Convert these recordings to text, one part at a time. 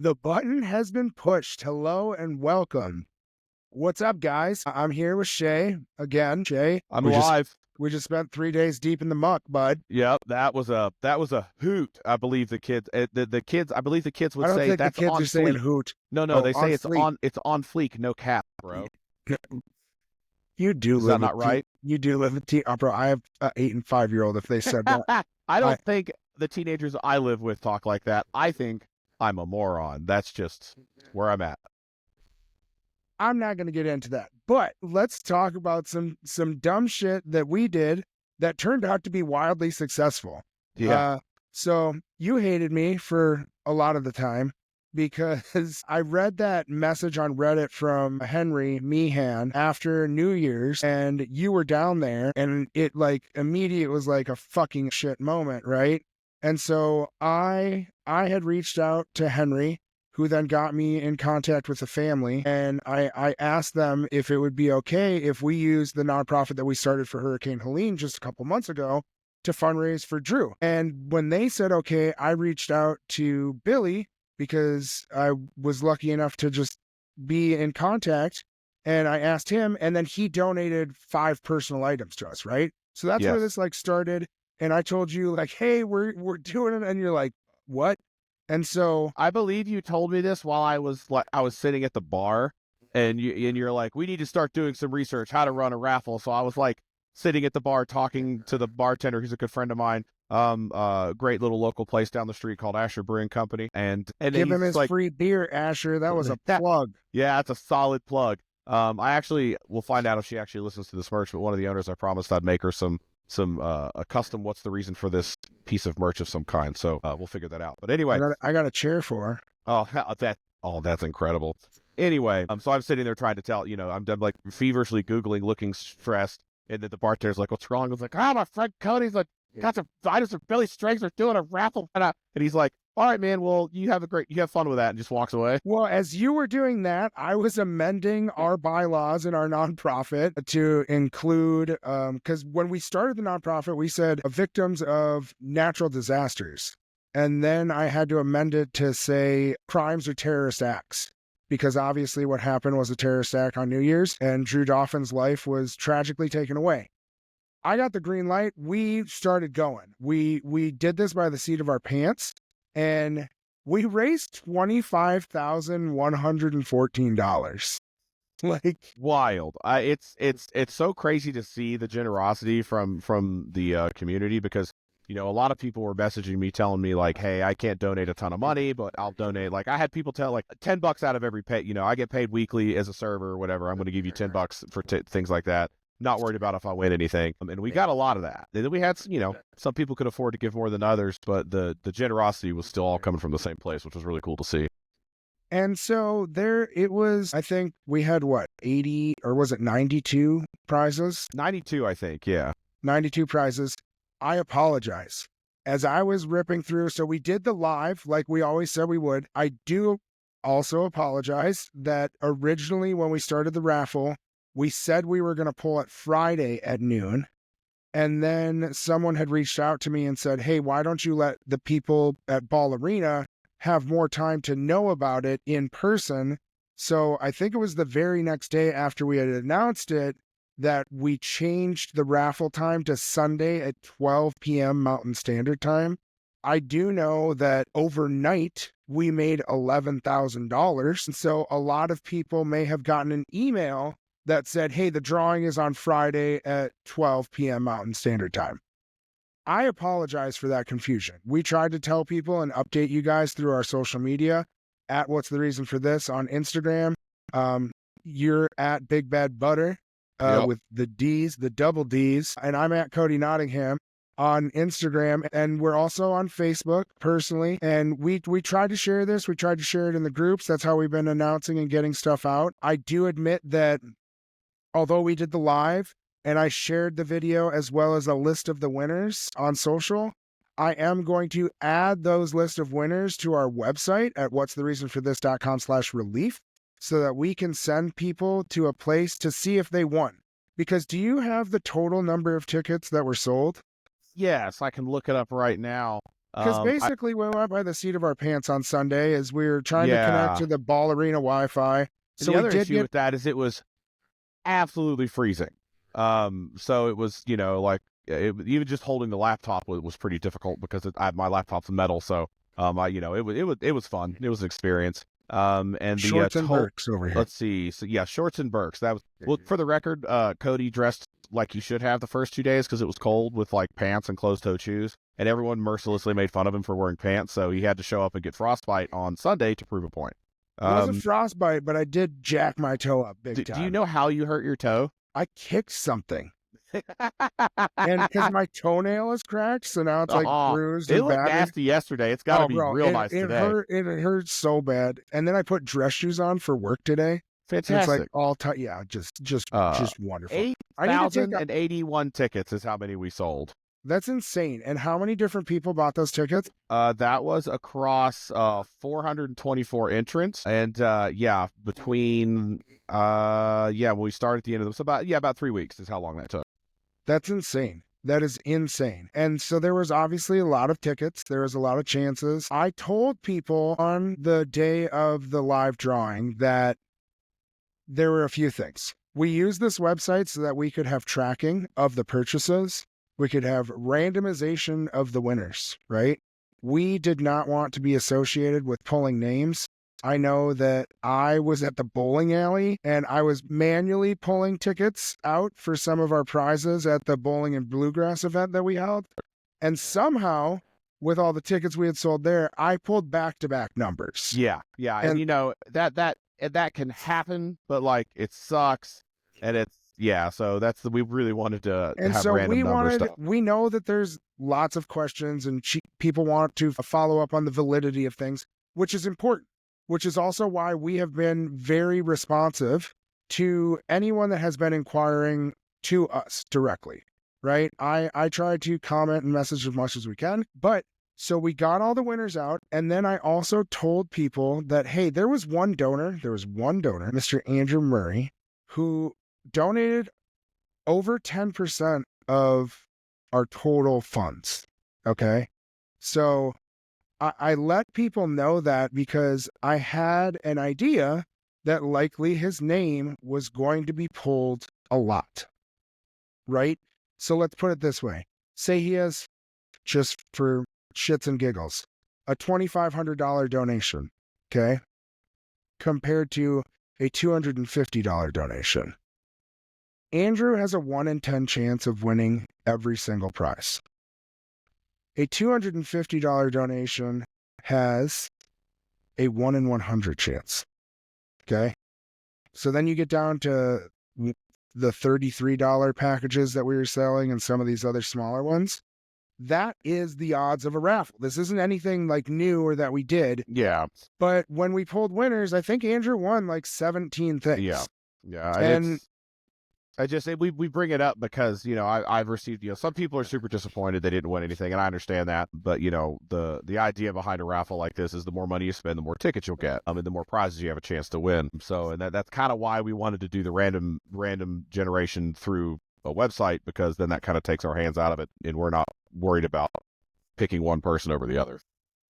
The button has been pushed. Hello and welcome. What's up, guys? I'm here with Shay again. Shay, I'm we just alive. we just spent 3 days deep in the muck, bud. Yep, that was a hoot. I believe the kids, the kids. I believe the kids I would don't say think the that's kids on are saying fleek. hoot. No, Oh, they on say fleek. it's on fleek. No cap, bro. You do Is that live with not right? you do live with bro. I have an 8 and 5-year-old. If they said that, I I don't think the teenagers I live with talk like that. I think I'm a moron. That's just where I'm at. I'm not going to get into that. But let's talk about some dumb shit that we did that turned out to be wildly successful. Yeah. So you hated me for a lot of the time because I read that message on Reddit from Henry Meehan after New Year's, and you were down there, and it like immediate was like a fucking shit moment, right? And so I had reached out to Henry, who then got me in contact with the family. And I asked them if it would be okay if we used the nonprofit that we started for Hurricane Helene just a couple months ago to fundraise for Drew. And when they said okay, I reached out to Billy because I was lucky enough to just be in contact. And I asked him, and then he donated 5 personal items to us, right? So that's where Yes. this like started. And I told you like, hey, we're doing it. And you're like, what? And so I believe you told me this while I was sitting at the bar, and you're like, we need to start doing some research how to run a raffle. So I was like sitting at the bar talking to the bartender, who's a good friend of mine. Great little local place down the street called Asher Brewing Company, and give him he's his like, free beer, Asher. That was a plug. yeah, it's a solid plug. I actually will find out if she actually listens to this merch. But one of the owners, I promised I'd make her some a custom what's the reason for this piece of merch of some kind. So we'll figure that out. But anyway, I got a chair for her. that's incredible. Anyway, so I'm sitting there trying to tell, I'm like feverishly Googling, looking stressed. And then the bartender's like, what's wrong? I was like, my friend Cody's like, got some items from Billy Strings. They're doing a raffle. And he's like, all right, man, well, you have fun with that, and just walks away. Well, as you were doing that, I was amending our bylaws in our nonprofit to include, because when we started the nonprofit, we said victims of natural disasters. And then I had to amend it to say crimes or terrorist acts, because obviously what happened was a terrorist act on New Year's, and Drew Dauphin's life was tragically taken away. I got the green light. We started going. We did this by the seat of our pants, and we raised $25,114. Like, Wild. It's so crazy to see the generosity from the community, because a lot of people were messaging me telling me like, hey, I can't donate a ton of money, but I'll donate. Like, I had people tell like $10 out of every pay. I get paid weekly as a server or whatever. I'm going to give you $10 for things like that. Not worried about if I win anything. And we got a lot of that. And then we had, some people could afford to give more than others, but the generosity was still all coming from the same place, which was really cool to see. and so there it was. I think we had what, 80 or was it 92 prizes? 92, I think. Yeah. 92 prizes. I apologize. As I was ripping through, so we did the live like we always said we would. I do also apologize that originally when we started the raffle, we said we were going to pull it Friday at noon. And then someone had reached out to me and said, hey, why don't you let the people at Ball Arena have more time to know about it in person? So I think it was the very next day after we had announced it that we changed the raffle time to Sunday at 12 p.m. Mountain Standard Time. I do know that overnight we made $11,000. And so a lot of people may have gotten an email that said, hey, the drawing is on Friday at 12 p.m. Mountain Standard Time. I apologize for that confusion. We tried to tell people and update you guys through our social media at What's the Reason for This on Instagram. You're at Big Bad Butter with the D's, the double D's, and I'm at Kodi Nottingham on Instagram, and we're also on Facebook personally. And we tried to share this. We tried to share it in the groups. That's how we've been announcing and getting stuff out. I do admit that although we did the live and I shared the video as well as a list of the winners on social, I am going to add those list of winners to our website at what'sthereasonforthis.com/relief so that we can send people to a place to see if they won. Because do you have the total number of tickets that were sold? Yes, I can look it up right now. Because I basically, we went by the seat of our pants on Sunday as we were trying to connect yeah. to the ball arena Wi-Fi. And So the we other did issue get with that is it was absolutely freezing. So it was, like even just holding the laptop was pretty difficult because my laptop's metal. So, it was fun. It was an experience. And the shorts and Birks over here. let's see. So yeah, shorts and Birks. That was, well, for the record, Kodi dressed like you should have the first 2 days because it was cold with like pants and closed-toed shoes, and everyone mercilessly made fun of him for wearing pants. So he had to show up and get frostbite on Sunday to prove a point. It wasn't frostbite, but I did jack my toe up big time. Do you know how you hurt your toe? I kicked something. And because my toenail is cracked, so now it's like bruised it and looked battered. nasty yesterday. It's got to be real nice today. It hurt so bad. And then I put dress shoes on for work today. Fantastic. It's like all tight. Yeah, just wonderful. 8,081 tickets is how many we sold. That's insane. And how many different people bought those tickets? That was across 424 entrants, and between when we started at the end of this, about 3 weeks is how long that took. That's insane. That is insane. And so there was obviously a lot of tickets. There was a lot of chances. I told people on the day of the live drawing that there were a few things. We used this website so that we could have tracking of the purchases. We could have randomization of the winners, right? We did not want to be associated with pulling names. I know that I was at the bowling alley and I was manually pulling tickets out for some of our prizes at the bowling and Bluegrass event that we held. And somehow, with all the tickets we had sold there, I pulled back-to-back numbers. Yeah. And that can happen, but like it sucks, and it's so we really wanted to and have so random number stuff. We know that there's lots of questions and people want to follow up on the validity of things, which is important, which is also why we have been very responsive to anyone that has been inquiring to us directly, right? I try to comment and message as much as we can, but so we got all the winners out. And then I also told people that, hey, there was one donor, Mr. Andrew Murray, who donated over 10% of our total funds. Okay. So I let people know that because I had an idea that likely his name was going to be pulled a lot. Right. So let's put it this way. Say he has, just for shits and giggles, a $2,500 donation. Okay. Compared to a $250 donation. Andrew has a 1 in 10 chance of winning every single prize. A $250 donation has a 1 in 100 chance. Okay? So then you get down to the $33 packages that we were selling and some of these other smaller ones. That is the odds of a raffle. This isn't anything like new or that we did. Yeah. But when we pulled winners, I think Andrew won like 17 things. Yeah. And we bring it up because, I've received, some people are super disappointed they didn't win anything, and I understand that. But, the idea behind a raffle like this is the more money you spend, the more tickets you'll get. And the more prizes you have a chance to win. So, and that's kind of why we wanted to do the random generation through a website, because then that kind of takes our hands out of it and we're not worried about picking one person over the other.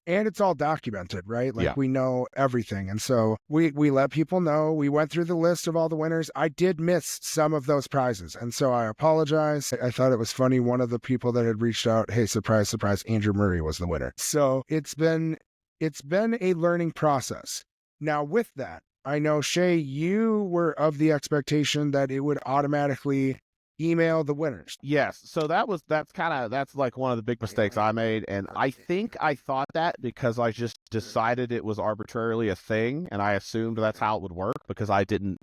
And it's all documented, right? Like we know everything. And so we let people know. We went through the list of all the winners. I did miss some of those prizes. And so I apologize. I thought it was funny. One of the people that had reached out, hey, surprise, surprise, Andrew Murray was the winner. So it's been a learning process. Now with that, I know, Shay, you were of the expectation that it would automatically email the winners. Yes. So that's like one of the big mistakes I made. And I think I thought that because I just decided it was arbitrarily a thing, and I assumed that's how it would work because I didn't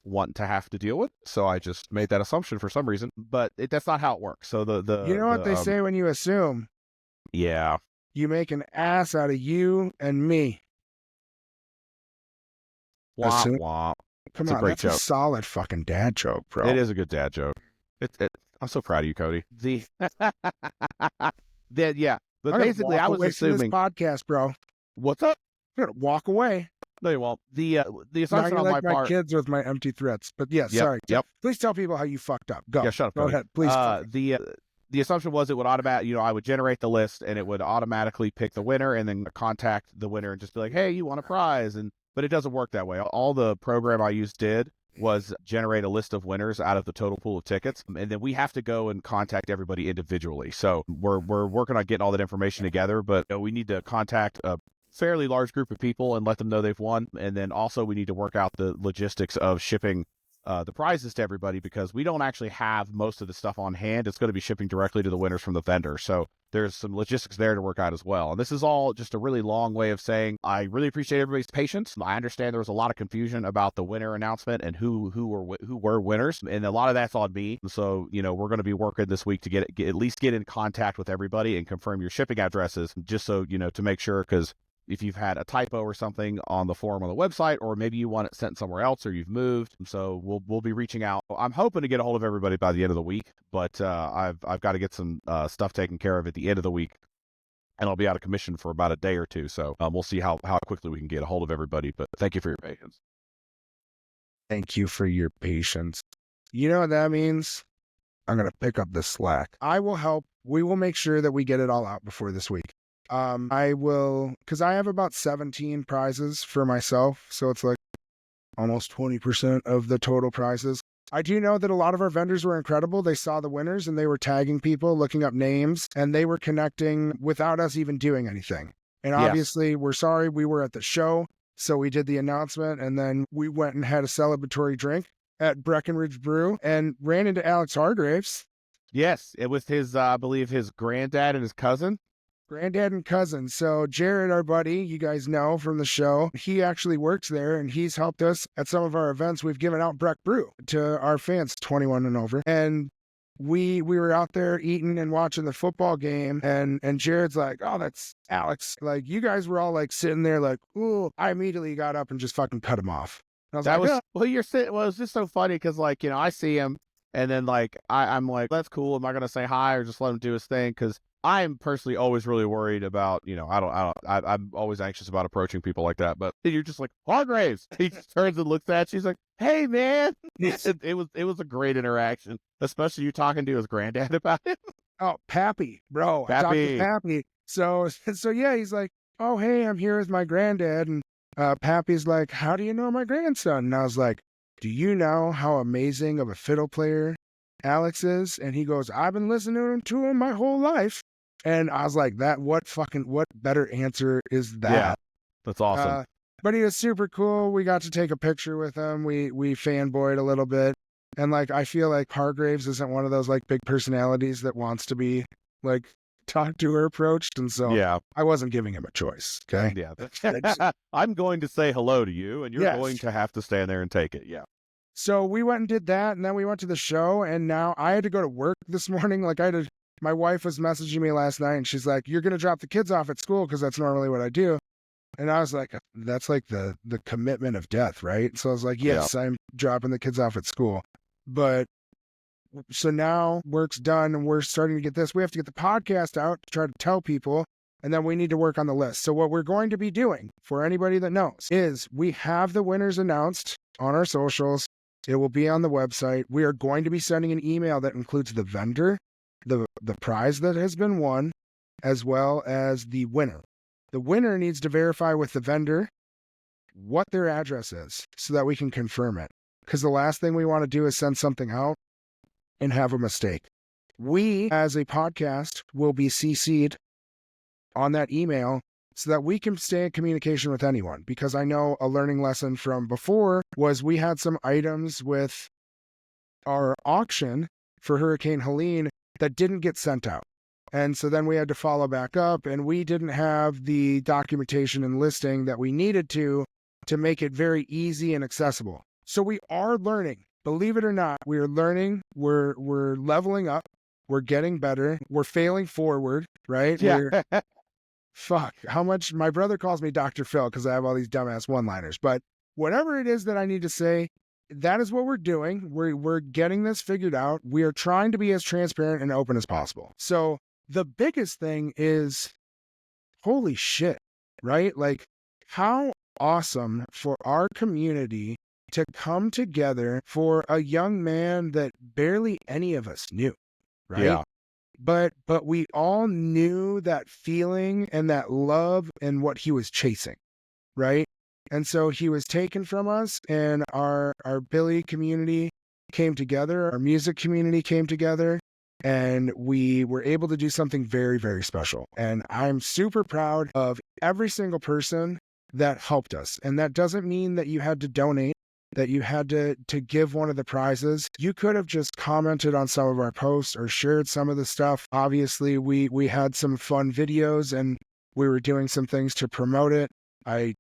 want to have to deal with it. So I just made that assumption for some reason, but that's not how it works. So you know what they say when you assume? Yeah. You make an ass out of you and me. Womp womp. Come on, that's a solid fucking dad joke, bro. It is a good dad joke. I'm so proud of you, Kodi. But basically, I was assuming this podcast, bro. What's up? I'm gonna walk away. No, you won't. The assumption on my part. My kids with my empty threats, but yeah, sorry. Yep. Please tell people how you fucked up. Go. Yeah, shut up. Go Kodi. ahead, please. the assumption was it would automatically, I would generate the list and it would automatically pick the winner and then contact the winner and just be like, hey, you want a prize? But it doesn't work that way. All the program I used did was generate a list of winners out of the total pool of tickets, and then we have to go and contact everybody individually. So we're working on getting all that information together, but we need to contact a fairly large group of people and let them know they've won, and then also we need to work out the logistics of shipping the prizes to everybody, because we don't actually have most of the stuff on hand. It's going to be shipping directly to the winners from the vendor. So there's some logistics there to work out as well. And this is all just a really long way of saying I really appreciate everybody's patience. I understand there was a lot of confusion about the winner announcement and who were winners, and a lot of that's on me. So we're going to be working this week to at least get in contact with everybody and confirm your shipping addresses, just so to make sure, because if you've had a typo or something on the form on the website, or maybe you want it sent somewhere else, or you've moved. So we'll be reaching out. I'm hoping to get a hold of everybody by the end of the week, but I've got to get some stuff taken care of at the end of the week, and I'll be out of commission for about a day or two. So we'll see how quickly we can get a hold of everybody. But thank you for your patience. Thank you for your patience. You know what that means? I'm going to pick up the slack. I will help. We will make sure that we get it all out before this week. I will, because I have about 17 prizes for myself, so it's like almost 20% of the total prizes. I do know that a lot of our vendors were incredible. They saw the winners and they were tagging people, looking up names, and they were connecting without us even doing anything. And obviously, we're sorry, we were at the show, so we did the announcement, and then we went and had a celebratory drink at Breckenridge Brew and ran into Alex Hargraves. Yes, it was his, I believe, his granddad and his cousin. Granddad and cousin. So Jared, our buddy, you guys know from the show, he actually works there and he's helped us at some of our events. We've given out Breck Brew to our fans 21 and over. And we were out there eating and watching the football game, and Jared's like, oh, that's Alex. Like, you guys were all like sitting there like, ooh. I immediately got up and just fucking cut him off. And I was that like, was, well, you're sitting, well, it's just so funny because, like, I see him and then like I'm like, that's cool. Am I gonna say hi or just let him do his thing? Because I'm personally always really worried about, I'm always anxious about approaching people like that. But you're just like, Hargraves. He just turns and looks at you. He's like, hey, man. It was a great interaction, especially you talking to his granddad about it. Oh, Pappy, bro. I talked to Pappy. So yeah, he's like, oh, hey, I'm here with my granddad. And Pappy's like, how do you know my grandson? And I was like, do you know how amazing of a fiddle player Alex is? And he goes, I've been listening to him my whole life. And I was like, what better answer is that? Yeah, that's awesome. But he was super cool. We got to take a picture with him. We fanboyed a little bit. And like, I feel like Hargraves isn't one of those like big personalities that wants to be like talked to or approached. And so yeah, I wasn't giving him a choice. Okay. Yeah. I'm going to say hello to you and you're going to have to stand there and take it. Yeah. So we went and did that. And then we went to the show, and now I had to go to work this morning. Like my wife was messaging me last night and she's like, you're going to drop the kids off at school, because that's normally what I do. And I was like, that's like the commitment of death, right? So I was like, yes, I'm dropping the kids off at school. But so now work's done and we're starting to get this. We have to get the podcast out to try to tell people, and then we need to work on the list. So what we're going to be doing, for anybody that knows, is we have the winners announced on our socials. It will be on the website. We are going to be sending an email that includes the vendor, the prize that has been won, as well as the winner. The winner needs to verify with the vendor what their address is so that we can confirm it. Because the last thing we want to do is send something out and have a mistake. We, as a podcast, will be CC'd on that email so that we can stay in communication with anyone. Because I know a learning lesson from before was we had some items with our auction for Hurricane Helene that didn't get sent out. And so then we had to follow back up, and we didn't have the documentation and listing that we needed to make it very easy and accessible. So we are learning. Believe it or not, we are learning. We're leveling up. We're getting better. We're failing forward, right? Yeah. Fuck, how much my brother calls me Dr. Phil because I have all these dumbass one-liners. But whatever it is that I need to say, that is what we're doing. We're getting this figured out. We are trying to be as transparent and open as possible. So the biggest thing is, holy shit, right? Like, how awesome for our community to come together for a young man that barely any of us knew, right? Yeah. but we all knew that feeling and that love and what he was chasing, right? And so he was taken from us, and our Billy community came together, our music community came together, and we were able to do something very, very special. And I'm super proud of every single person that helped us. And that doesn't mean that you had to donate, that you had to give one of the prizes. You could have just commented on some of our posts or shared some of the stuff. Obviously, we had some fun videos and we were doing some things to promote it. I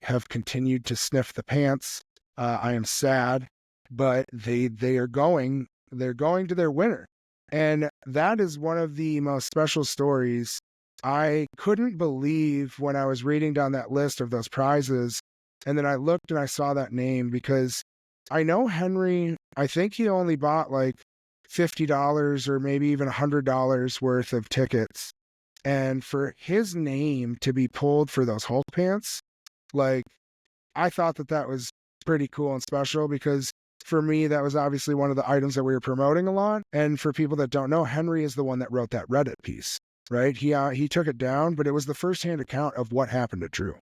have continued to sniff the pants. I am sad, but they're going to their winner. And that is one of the most special stories. I couldn't believe when I was reading down that list of those prizes, and then I looked and I saw that name, because I know Henry, I think he only bought like $50 or maybe even $100 worth of tickets. And for his name to be pulled for those Hulk pants, like, I thought that was pretty cool and special, because for me, that was obviously one of the items that we were promoting a lot. And for people that don't know, Henry is the one that wrote that Reddit piece, right? He took it down, but it was the firsthand account of what happened to Drew.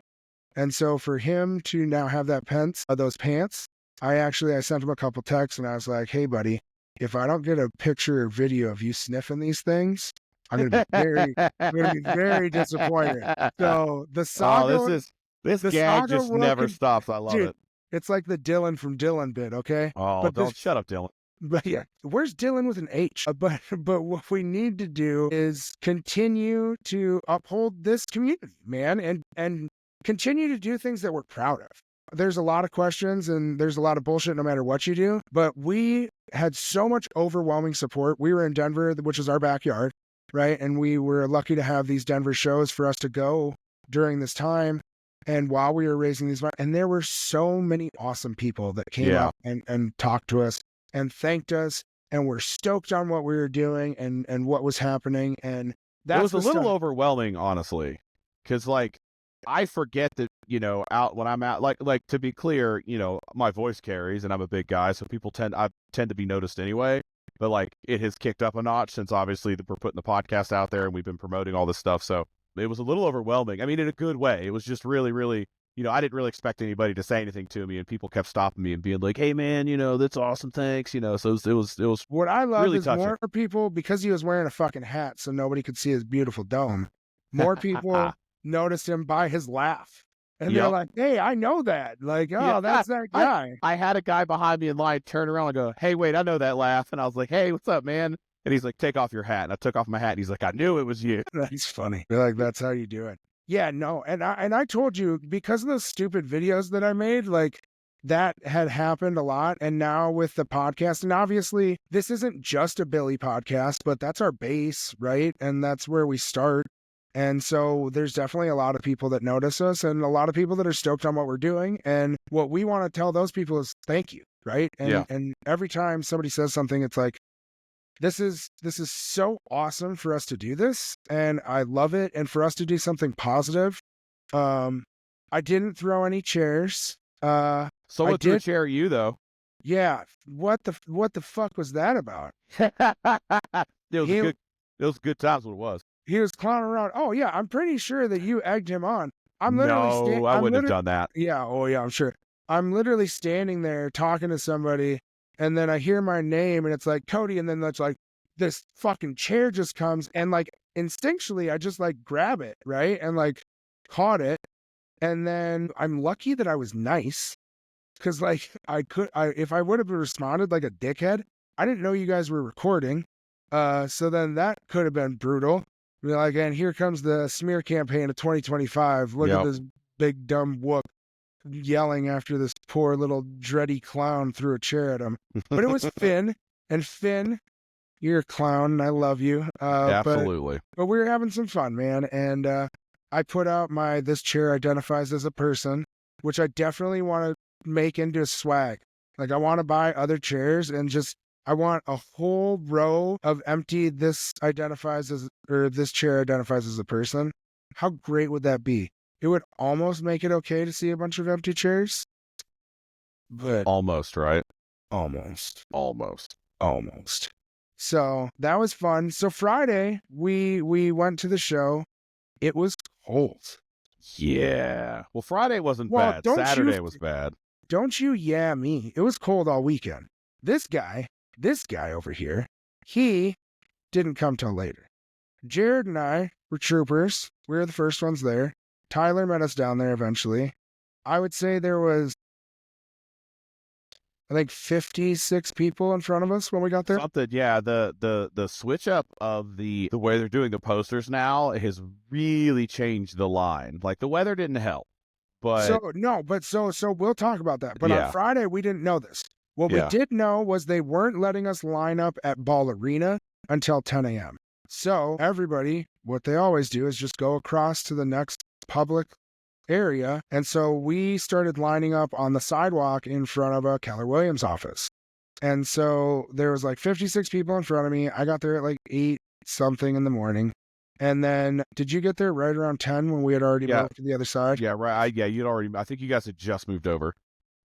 And so for him to now have those pants, I sent him a couple texts and I was like, hey buddy, if I don't get a picture or video of you sniffing these things, I'm going to be very disappointed. So the saga, this gag just never stops. I love it. It's like the Dylan from Dylan bit, okay? Oh, don't shut up, Dylan. But yeah, where's Dylan with an H? But what we need to do is continue to uphold this community, man, and continue to do things that we're proud of. There's a lot of questions and there's a lot of bullshit no matter what you do, but we had so much overwhelming support. We were in Denver, which is our backyard, right? And we were lucky to have these Denver shows for us to go during this time. And while we were raising these, and there were so many awesome people that came up and talked to us and thanked us and were stoked on what we were doing and what was happening. And that was a little overwhelming, honestly, because like, I forget that, out when I'm out, like to be clear, my voice carries and I'm a big guy, so I tend to be noticed anyway. But like, it has kicked up a notch since obviously we're putting the podcast out there and we've been promoting all this stuff. So it was a little overwhelming. I mean, in a good way. It was just really, really, I didn't really expect anybody to say anything to me, and people kept stopping me and being like, "Hey, man, that's awesome, thanks." So it was. What I love really is touching. More people, because he was wearing a fucking hat, so nobody could see his beautiful dome. More people noticed him by his laugh, and they're like, "Hey, I know that." Like, oh, that's that guy. I had a guy behind me in line turn around and go, "Hey, wait, I know that laugh," and I was like, "Hey, what's up, man?" And he's like, "Take off your hat." And I took off my hat and he's like, "I knew it was you." That's funny. They're like, that's how you do it. Yeah, no. And I told you, because of those stupid videos that I made, like, that had happened a lot. And now with the podcast, and obviously this isn't just a Billy podcast, but that's our base, right? And that's where we start. And so there's definitely a lot of people that notice us and a lot of people that are stoked on what we're doing. And what we want to tell those people is thank you, right? And every time somebody says something, it's like, this is so awesome for us to do this, and I love it. And for us to do something positive. I didn't throw any chairs. Someone threw a chair at you, though. Yeah. What the fuck was that about? It was good times. What it was. He was clowning around. Oh yeah, I'm pretty sure that you egged him on. I wouldn't have done that. Yeah. Oh yeah, I'm sure. I'm literally standing there talking to somebody. And then I hear my name and it's like Kodi. And then that's like this fucking chair just comes and like instinctually I just like grab it. Right. And like caught it. And then I'm lucky that I was nice. Cause like if I would have responded like a dickhead, I didn't know you guys were recording. So then that could have been brutal. Be like, and here comes the smear campaign of 2025. Look at this big dumb whoop yelling after this poor little dready clown threw a chair at him. But it was Finn, and Finn, you're a clown and I love you. Absolutely. But we were having some fun, man. And I put out this chair identifies as a person, which I definitely want to make into a swag. Like I want to buy other chairs and I want a whole row of empty this chair identifies as a person. How great would that be? It would almost make it okay to see a bunch of empty chairs. But almost, right? Almost. So that was fun. So Friday, we went to the show. It was cold. Yeah. Well, Friday wasn't Well, bad. Saturday was bad. Don't you yeah me. It was cold all weekend. This guy over here, he didn't come till later. Jared and I were troopers. We were the first ones there. Tyler met us down there eventually. I would say there was, I think, 56 people in front of us when we got there. Something, yeah. The switch up of the way they're doing the posters now has really changed the line. Like the weather didn't help, but So we'll talk about that. But Yeah. on Friday we didn't know this. What we Yeah. did know was they weren't letting us line up at Ball Arena until 10 a.m. So everybody, what they always do is just go across to the next public area. And so we started lining up on the sidewalk in front of a Keller Williams office. And so there was like 56 people in front of me. I got there at like 8 something in the morning. And then did you get there right around 10 when we had already Yeah. moved to the other side? yeah, right. You'd already. I think you guys had just moved over.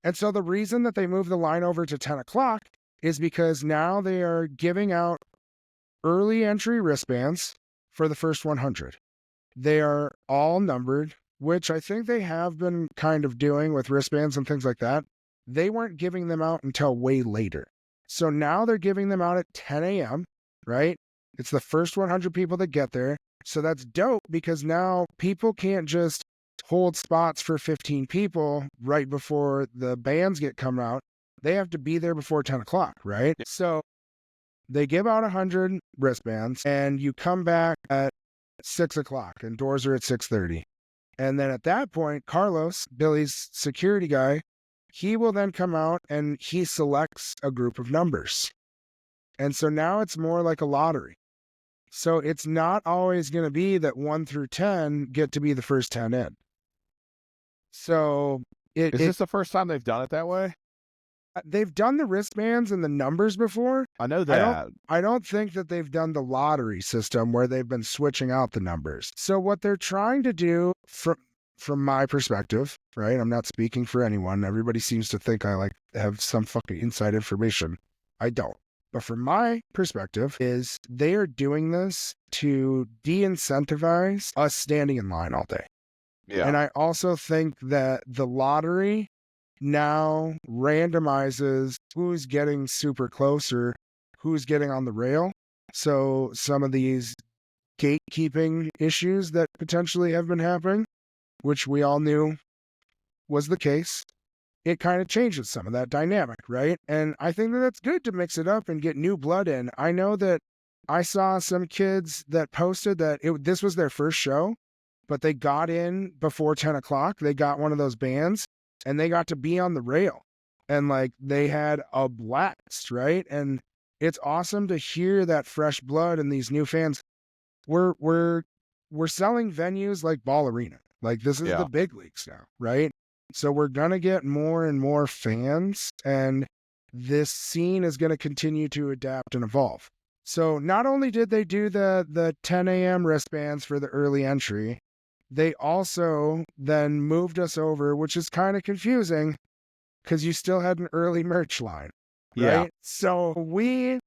And so the reason that they moved the line over to 10 o'clock is because now they are giving out early entry wristbands for the first 100. They are all numbered, which I think they have been kind of doing with wristbands and things like that. They weren't giving them out until way later. So now they're giving them out at 10 a.m., right? It's the first 100 people that get there. So that's dope because now people can't just hold spots for 15 people right before the bands get come out. They have to be there before 10 o'clock, right? So they give out 100 wristbands and you come back at 6 o'clock and doors are at 6:30. And then at that point, Carlos, Billy's security guy, he will then come out and he selects a group of numbers. And so now it's more like a lottery. So it's not always going to be that 1 through 10 get to be the first 10 in. So Is this the first time they've done it that way? they've done the wristbands and the numbers before. I know that. I don't think that they've done the lottery system where they've been switching out the numbers. So what they're trying to do from my perspective, right? I'm not speaking for anyone. Everybody seems to think I have some fucking inside information. I don't. But from my perspective is they are doing this to de-incentivize us standing in line all day. Yeah. And I also think that the lottery now randomizes who's getting super close or who's getting on the rail. So some of these gatekeeping issues that potentially have been happening, which we all knew was the case, it kind of changes some of that dynamic, right? And I think that that's good to mix it up and get new blood in. I know that I saw some kids that posted that this was their first show, but they got in before 10 o'clock. They got one of those bands and they got to be on the rail and they had a blast, right? And it's awesome to hear that fresh blood and these new fans. We're selling venues like Ball Arena. This is the big leagues now, right? So we're going to get more and more fans and this scene is going to continue to adapt and evolve. So not only did they do the 10 a.m. wristbands for the early entry, they also then moved us over, which is kind of confusing because you still had an early merch line, right? Yeah. So we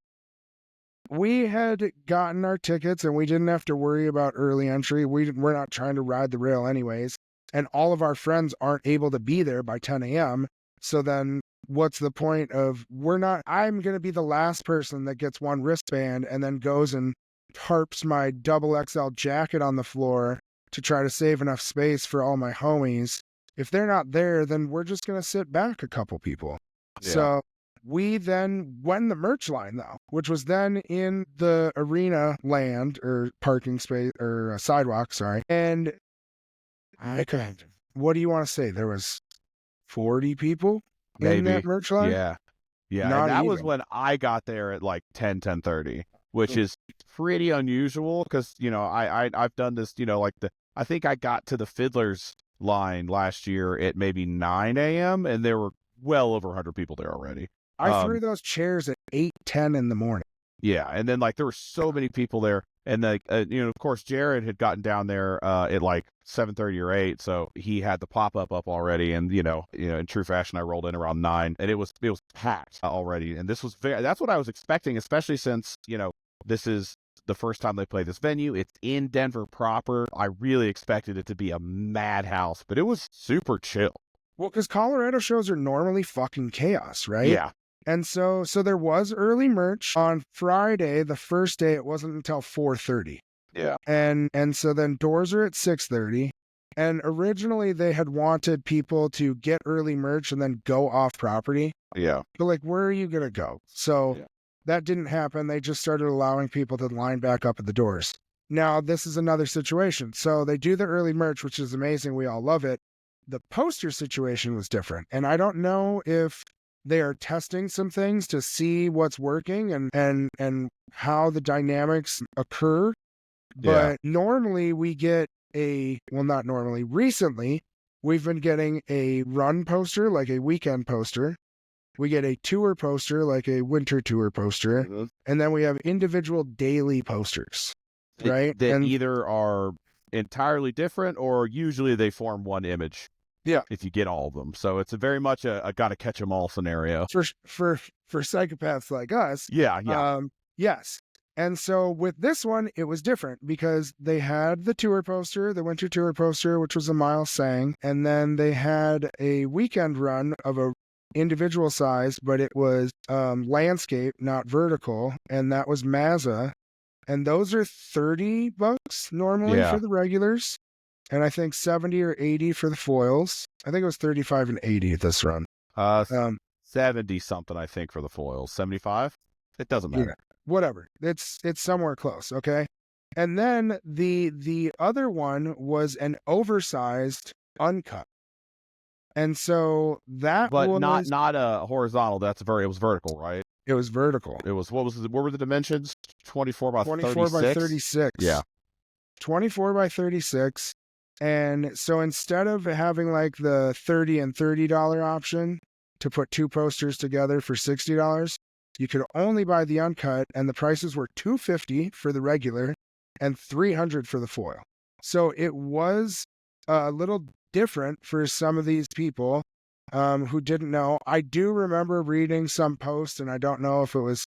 had gotten our tickets and we didn't have to worry about early entry. We're not trying to ride the rail anyways. And all of our friends aren't able to be there by 10 a.m. So then what's the point of I'm going to be the last person that gets one wristband and then goes and tarps my XXL jacket on the floor to try to save enough space for all my homies. If they're not there, then we're just going to sit back a couple people. Yeah. So we then went the merch line though, which was then in the arena land or parking space or sidewalk, sorry. And what do you want to say? There was 40 people in that merch line? Yeah. Yeah. Not And that was even. when I got there at 10:30, which is pretty unusual because, I've done this, I think I got to the Fiddlers line last year at maybe 9 a.m. and there were well over 100 people there already. I threw those chairs at 8:10 in the morning. Yeah. And then there were so many people there. And of course, Jared had gotten down there at like 7:30 or 8, so he had the pop up already. And in true fashion, I rolled in around 9, and it was packed already. And this was that's what I was expecting, especially since this is the first time they play this venue. It's in Denver proper. I really expected it to be a madhouse, but it was super chill. Well, because Colorado shows are normally fucking chaos, right? Yeah. And so there was early merch on Friday. The first day, it wasn't until 4:30. Yeah. And so then doors are at 6:30. And originally they had wanted people to get early merch and then go off property. Yeah. But like, where are you gonna go? So that didn't happen. They just started allowing people to line back up at the doors. Now this is another situation. So they do the early merch, which is amazing. We all love it. The poster situation was different. And I don't know if they are testing some things to see what's working and how the dynamics occur. But normally we get not normally, recently, we've been getting a run poster, like a weekend poster. We get a tour poster, like a winter tour poster. Mm-hmm. And then we have individual daily posters, right? That either are entirely different or usually they form one image. Yeah. If you get all of them. So it's very much a gotta catch them all scenario. For psychopaths like us. Yeah. Yes. And so with this one, it was different because they had the tour poster, the winter tour poster, which was a mile sang. And then they had a weekend run of a individual size, but it was landscape, not vertical. And that was Mazza. And those are $30 normally for the regulars. And I think 70 or 80 for the foils. I think it was 35 and 80 at this run. 70 something, I think, for the foils. 75? It doesn't matter. Yeah, whatever. It's somewhere close, okay? And then the other one was an oversized uncut. And so that was not a horizontal. It was vertical, right? It was vertical. It was what were the dimensions? 24 by 24 by 36. Yeah. 24 by 36. And so instead of having like the $30 and $30 option to put two posters together for $60, you could only buy the uncut, and the prices were $250 for the regular and $300 for the foil. So it was a little different for some of these people who didn't know. I do remember reading some post, and I don't know if it was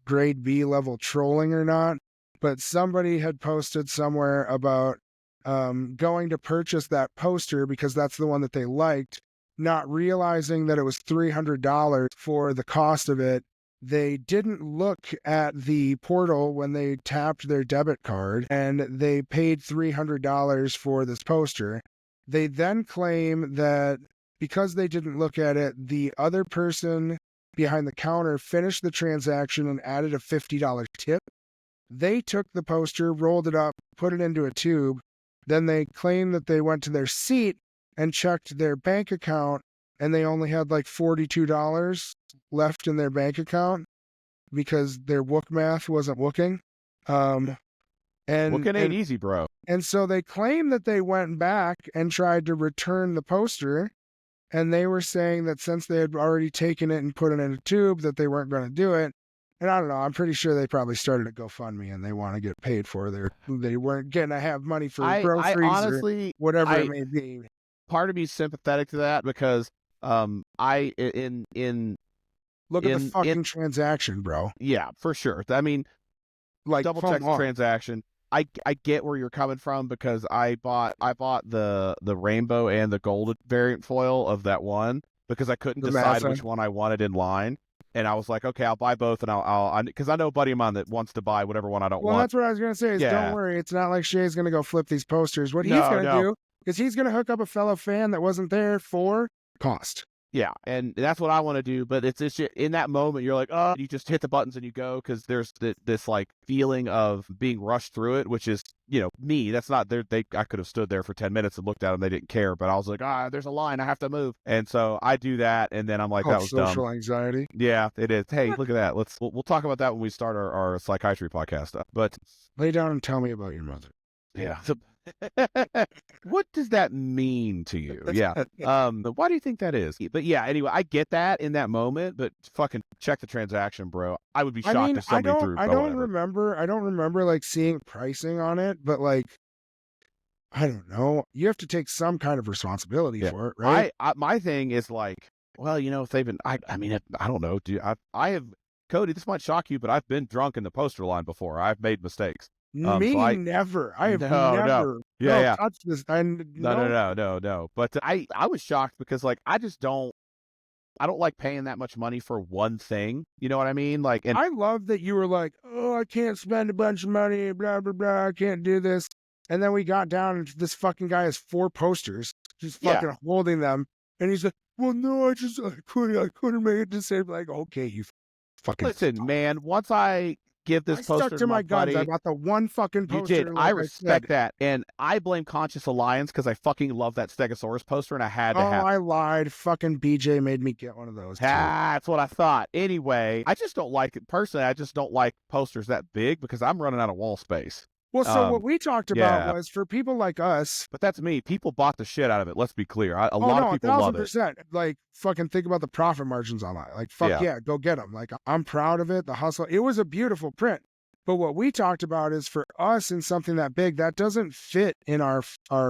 grade B level trolling or not, but somebody had posted somewhere about going to purchase that poster because that's the one that they liked, not realizing that it was $300 for the cost of it. They didn't look at the portal when they tapped their debit card, and they paid $300 for this poster. They then claim that because they didn't look at it, the other person behind the counter finished the transaction and added a $50 tip. They took the poster, rolled it up, put it into a tube. Then they claim that they went to their seat and checked their bank account, and they only had like $42 left in their bank account because their Wook math wasn't working. Wook ain't easy, bro. And so they claim that they went back and tried to return the poster, and they were saying that since they had already taken it and put it in a tube, that they weren't going to do it. And I don't know, I'm pretty sure they probably started a GoFundMe and they want to get paid for they weren't getting to have money for groceries honestly, or whatever it may be. Part of me is sympathetic to that because look at the fucking transaction, bro. Yeah, for sure. I mean, like double check the transaction. I get where you're coming from because I bought the rainbow and the gold variant foil of that one because I couldn't decide which one I wanted in line. And I was like, okay, I'll buy both, and I'll because I know a buddy of mine that wants to buy whatever one I don't want. Well, that's what I was going to say is don't worry. It's not like Shay's going to go flip these posters. What he's going to do is he's going to hook up a fellow fan that wasn't there for cost. Yeah, and that's what I want to do, but it's just in that moment you're like, oh, you just hit the buttons and you go because there's this like feeling of being rushed through it, which is me. That's not there. I could have stood there for 10 minutes and looked at them. They didn't care, but I was like, there's a line, I have to move, and so I do that, and then I'm like, that was social dumb. Anxiety. Yeah, it is. Hey, look at that. We'll talk about that when we start our psychiatry podcast. But lay down and tell me about your mother. Yeah. What does that mean to you? Yeah. Why do you think that is? But yeah, anyway, I get that in that moment, but fucking check the transaction, bro. I would be I shocked mean, if somebody threw I oh, don't whatever. remember. I don't remember like seeing pricing on it, but like, I don't know. You have to take some kind of responsibility Yeah. for it, right? My thing is like, well, if they've been, I mean, I don't know, dude. I have, Cody, this might shock you, but I've been drunk in the poster line before. I've made mistakes. So Me, never. I have no. never. Yeah, No, yeah. touch this. I no. No. But I was shocked because like, I don't like paying that much money for one thing. You know what I mean? Like, and I love that you were like, oh, I can't spend a bunch of money, blah blah blah. I can't do this. And then we got down, and this fucking guy has 4 posters, just yeah, fucking holding them, and he's like, well, no, I couldn't make it to save. Like, okay, you fucking. listen, man, once I give this I stuck poster to to my my guns. I buddy, bought the one fucking you did. poster, I like I said. respect that. And I blame Conscious Alliance because I fucking love that Stegosaurus poster and I had Oh, to have I lied. Fucking BJ made me get one of those too. That's what I thought. Anyway, I just don't like it personally. I just don't like posters that big because I'm running out of wall space. Well, so what we talked about yeah. was for people like us. But that's me. People bought the shit out of it. Let's be clear. A Oh lot no, of people love it. 1,000%. Like, fucking think about the profit margins on that. Like, fuck yeah, go get them. Like, I'm proud of it. The hustle. It was a beautiful print. But what we talked about is for us in something that big, that doesn't fit in our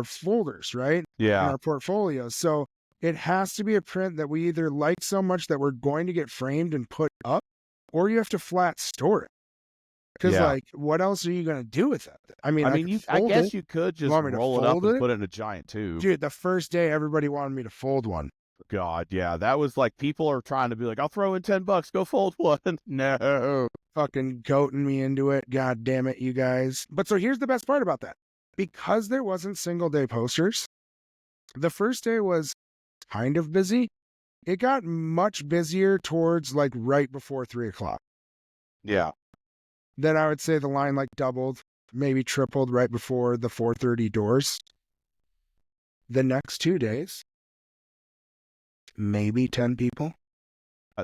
folders, right? Yeah. In our portfolios. So it has to be a print that we either like so much that we're going to get framed and put up, or you have to flat store it. Because like, what else are you going to do with that? I mean, I guess you could just roll it up and put it in a giant tube. Dude, the first day, everybody wanted me to fold one. God, yeah, that was like people are trying to be like, I'll throw in $10, go fold one. No, fucking goating me into it. God damn it, you guys. But so here's the best part about that. Because there wasn't single day posters, the first day was kind of busy. It got much busier towards like right before 3:00. Yeah. Then I would say the line like doubled, maybe tripled right before the 4:30 doors. The next 2 days, maybe 10 people.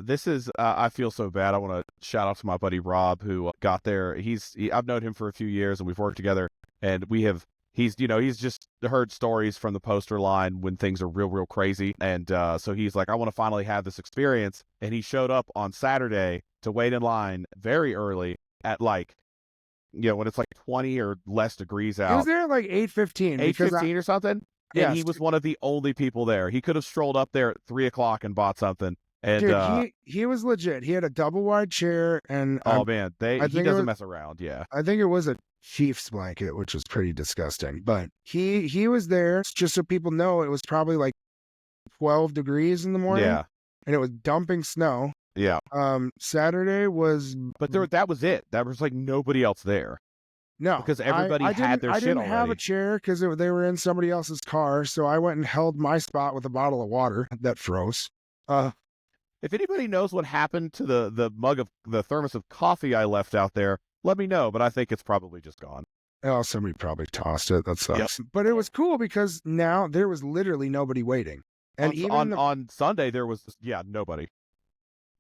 This is, I feel so bad. I want to shout out to my buddy Rob who got there. I've known him for a few years and we've worked together and he's just heard stories from the poster line when things are real, real crazy. And so he's like, I want to finally have this experience. And he showed up on Saturday to wait in line very early at like, when it's like 20 or less degrees out. He was there at like 8:15. 8:15 or something? Yeah. And he was one of the only people there. He could have strolled up there at 3:00 and bought something. And dude, he was legit. He had a double wide chair and oh man, he doesn't mess around. Yeah. I think it was a Chiefs blanket, which was pretty disgusting. But he was there, just so people know, it was probably like 12 degrees in the morning. Yeah. And it was dumping snow. Yeah. Saturday was, but that was it. That was like nobody else there. No, because everybody had their shit already. I didn't have a chair because they were in somebody else's car, so I went and held my spot with a bottle of water that froze. If anybody knows what happened to the thermos of coffee I left out there, let me know. But I think it's probably just gone. Oh, somebody probably tossed it. That sucks. Yep. But it was cool because now there was literally nobody waiting. And on Sunday there was nobody.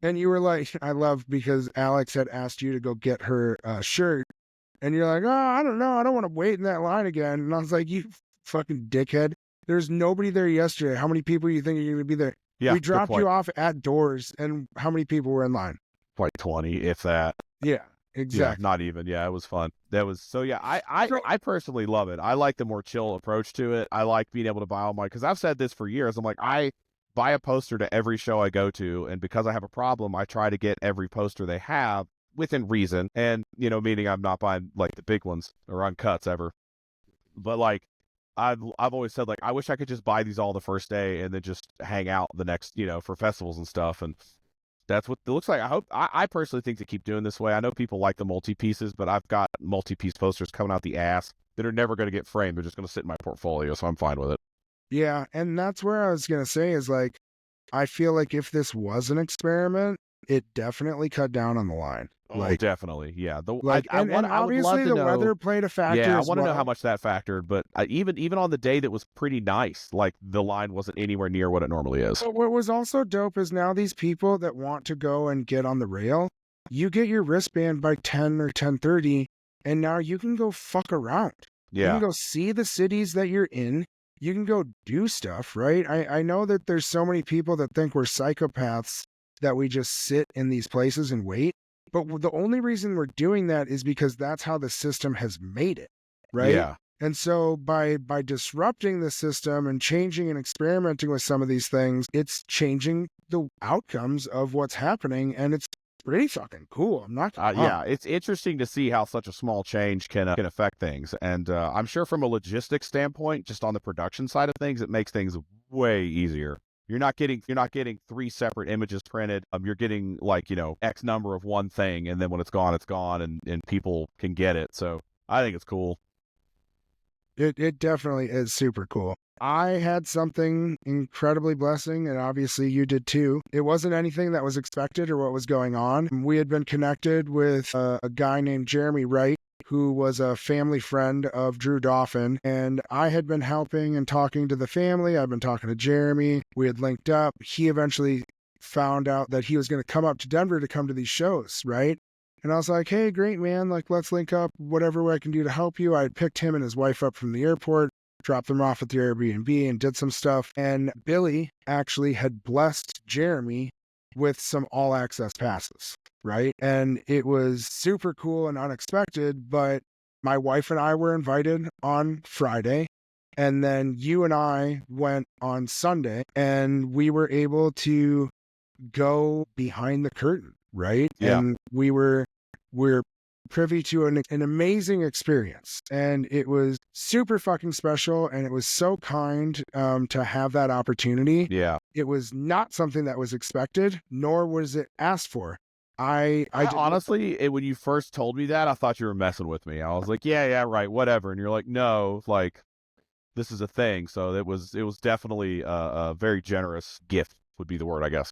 And you were like, I love because Alex had asked you to go get her shirt. And you're like, oh, I don't know. I don't want to wait in that line again. And I was like, you fucking dickhead. There's nobody there yesterday. How many people do you think are going to be there? Yeah, we dropped you off at doors. And how many people were in line? Like 20, if that. Yeah, exactly. Yeah, not even. Yeah, it was fun. I personally love it. I like the more chill approach to it. I like being able to buy all my, because I've said this for years. I'm like, I buy a poster to every show I go to. And because I have a problem, I try to get every poster they have within reason, and meaning I'm not buying like the big ones or uncuts ever, but like I've always said, like, I wish I could just buy these all the first day and then just hang out the next, for festivals and stuff. And that's what it looks like. I personally think to keep doing this way. I know people like the multi-pieces, but I've got multi-piece posters coming out the ass that are never going to get framed. They're just going to sit in my portfolio, so I'm fine with it. Yeah, and that's where I was going to say is like, I feel like if this was an experiment, it definitely cut down on the line. Like, definitely, yeah. And obviously the weather played a factor. Yeah, I want to know how much that factored, but even on the day that was pretty nice, like the line wasn't anywhere near what it normally is. But what was also dope is now these people that want to go and get on the rail, you get your wristband by 10 or 10:30, and now you can go fuck around. You can Yeah. go see the cities that you're in. You can go do stuff, right? I know that there's so many people that think we're psychopaths that we just sit in these places and wait. But the only reason we're doing that is because that's how the system has made it, right? Yeah. And so by disrupting the system and changing and experimenting with some of these things, it's changing the outcomes of what's happening, and it's pretty fucking cool. I'm not gonna lie. Yeah, it's interesting to see how such a small change can affect things, and I'm sure from a logistics standpoint, just on the production side of things, it makes things way easier. You're not getting 3 separate images printed. You're getting like X number of one thing, and then when it's gone, and people can get it. So I think it's cool. It definitely is super cool. I had something incredibly blessing, and obviously you did too. It wasn't anything that was expected or what was going on. We had been connected with a guy named Jeremy Wright, who was a family friend of Drew Dauphin, and I had been helping and talking to the family. I've been talking to Jeremy. We had linked up. He eventually found out that he was going to come up to Denver to come to these shows, right? And I was like, hey, great, man. Like, let's link up, whatever I can do to help you. I had picked him and his wife up from the airport, dropped them off at the Airbnb, and did some stuff. And Billy actually had blessed Jeremy with some all access passes, right? And it was super cool and unexpected, but my wife and I were invited on Friday. And then you and I went on Sunday, and we were able to go behind the curtain, right? Yeah. And we're privy to an amazing experience, and it was super fucking special, and it was so kind to have that opportunity. Yeah. It was not something that was expected, nor was it asked for. I I did honestly, when you first told me that, I thought you were messing with me. I was like, yeah, right, whatever. And you're like, no, like this is a thing. So it was definitely a very generous gift would be the word, I guess.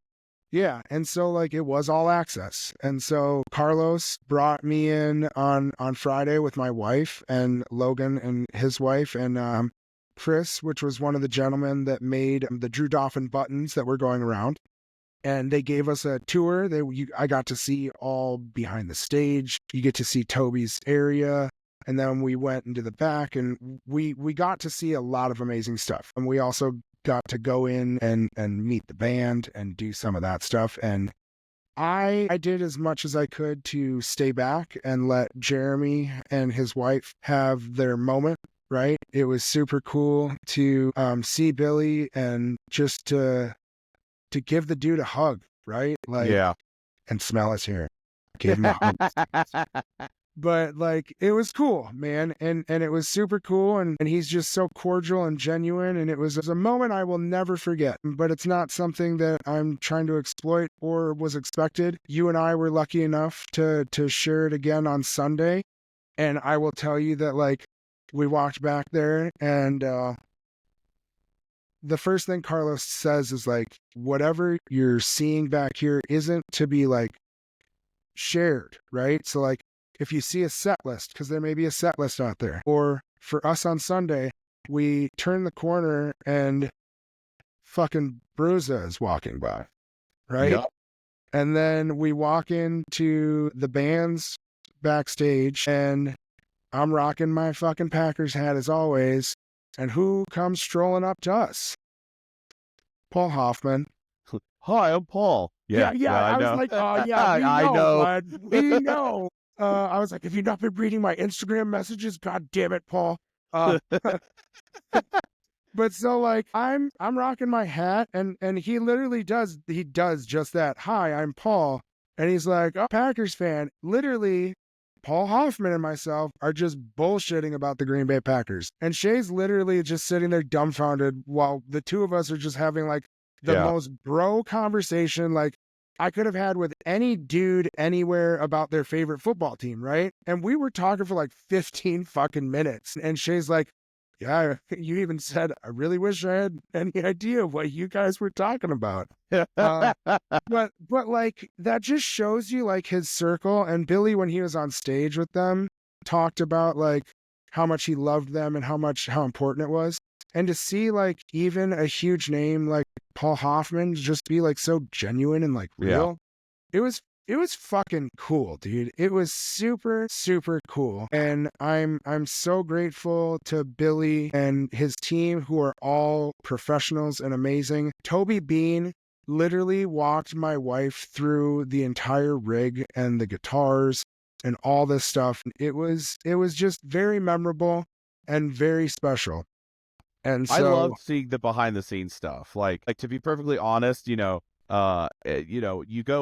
Yeah, and so like it was all access. And so Carlos brought me in on Friday with my wife and Logan and his wife and Chris, which was one of the gentlemen that made the Drew Dauphin buttons that were going around. And they gave us a tour. I got to see all behind the stage. You get to see Toby's area. And then we went into the back, and we got to see a lot of amazing stuff. And we also got to go in and meet the band and do some of that stuff. And I did as much as I could to stay back and let Jeremy and his wife have their moment, right? It was super cool to see Billy and just to give the dude a hug, right? Like, Yeah. and smell his hair. Give him a hug. But like it was cool, man, and it was super cool, and he's just so cordial and genuine, and it was a moment I will never forget. But it's not something that I'm trying to exploit or was expected. You and I were lucky enough to share it again on Sunday, and I will tell you that like we walked back there, and the first thing Carlos says is like, whatever you're seeing back here isn't to be like shared, right? So like if you see a set list, because there may be a set list out there, or for us on Sunday, we turn the corner and fucking Bruzza is walking by, right? Yep. And then we walk into the band's backstage, and I'm rocking my fucking Packers hat as always. And who comes strolling up to us? Paul Hoffman. Hi, I'm Paul. Yeah. I I was know. like, oh yeah, we know, I know. bud. We know. I was like, have you not been reading my Instagram messages? God damn it, Paul. But so like I'm rocking my hat, and he literally does just that. Hi, I'm Paul. And he's like, oh, Packers fan. Literally, Paul Hoffman and myself are just bullshitting about the Green Bay Packers. And Shay's literally just sitting there dumbfounded while the two of us are just having like the Yeah. most bro conversation like I could have had with any dude anywhere about their favorite football team, right? And we were talking for like 15 fucking minutes. And Shay's like, yeah, you even said, I really wish I had any idea what you guys were talking about. But like that just shows you like his circle. And Billy, when he was on stage with them, talked about like how much he loved them and how important it was. And to see like even a huge name like Paul Hoffman just be like so genuine and like real, it was it was fucking cool, dude. It was super, super cool. And I'm so grateful to Billy and his team, who are all professionals and amazing. Toby Bean literally walked my wife through the entire rig and the guitars and all this stuff. It was just very memorable and very special. And I so, love seeing the behind the scenes stuff. Like to be perfectly honest, you go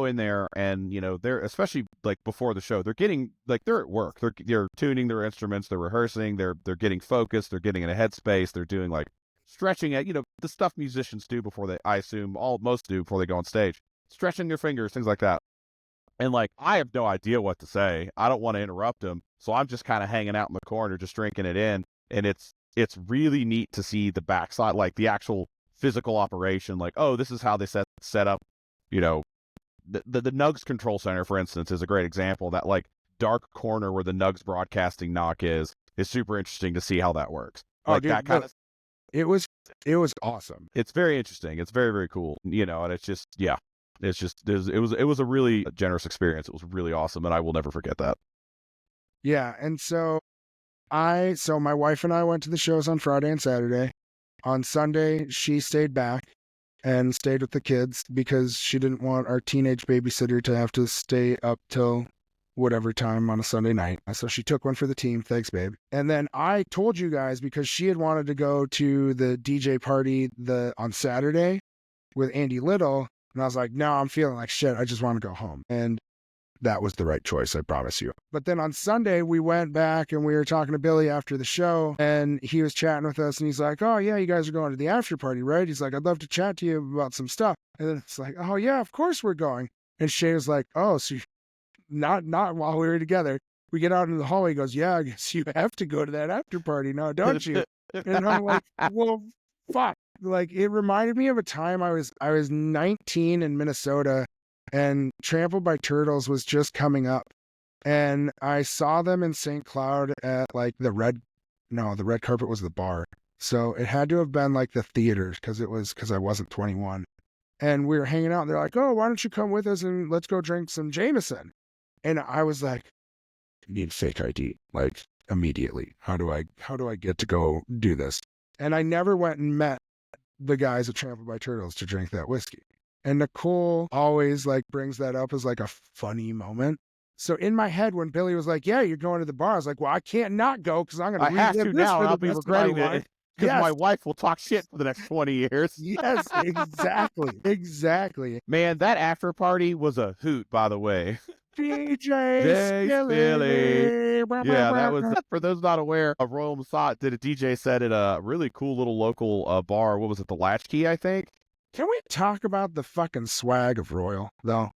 in there and they're, especially like before the show, they're getting like, they're at work, they're tuning their instruments, they're rehearsing, they're getting focused, they're getting in a headspace, they're doing like stretching at the stuff musicians do before they, I assume most do before they go on stage, stretching their fingers, things like that. And like, I have no idea what to say. I don't want to interrupt them, so I'm just kind of hanging out in the corner, just drinking it in. And it's really neat to see the backside, like the actual physical operation. Like, oh, this is how they set up. The Nugs control center, for instance, is a great example. That like dark corner where the Nugs broadcasting knock is super interesting to see how that works. oh, Like dude, that kind of. it was awesome. It's very interesting. It's very, very cool. And it's just, yeah. It's just, it was a really generous experience. It was really awesome, and I will never forget that. Yeah, and so my wife and I went to the shows on Friday and Saturday. On Sunday, she stayed back and stayed with the kids because she didn't want our teenage babysitter to have to stay up till whatever time on a Sunday night. So she took one for the team. Thanks, babe. And then I told you guys, because she had wanted to go to the DJ party on Saturday with Andy Little. And I was like, no, I'm feeling like shit. I just want to go home. And that was the right choice, I promise you. But then on Sunday, we went back and we were talking to Billy after the show, and he was chatting with us, and he's like, oh, yeah, you guys are going to the after party, right? He's like, I'd love to chat to you about some stuff. And then it's like, oh, yeah, of course we're going. And Shay was like, oh, so not while we were together. We get out into the hallway. He goes, yeah, I guess you have to go to that after party now, don't you? And I'm like, well, fuck. Like, it reminded me of a time I was 19 in Minnesota, and Trampled by Turtles was just coming up, and I saw them in St. Cloud at like the red carpet was the bar. So it had to have been like the theaters, because I wasn't 21. And we were hanging out, and they're like, oh, why don't you come with us and let's go drink some Jameson? And I was like, I need fake ID, like immediately. How do I get to go do this? And I never went and met the guys at Trampled by Turtles to drink that whiskey. And Nicole always like brings that up as like a funny moment. So in my head, when Billy was like, yeah, you're going to the bar, I was like, well, I can't not go, because I'm going to have to relive this now, for and the I'll be rest of my regretting life. it, because Yes. my wife will talk shit for the next 20 years. Yes, exactly. Exactly. Man, that after party was a hoot, by the way. DJ Spilly. Yeah, that was, for those not aware, Royal Masat did a DJ set at a really cool little local bar. What was it, the Latchkey, I think? Can we talk about the fucking swag of Royal, though?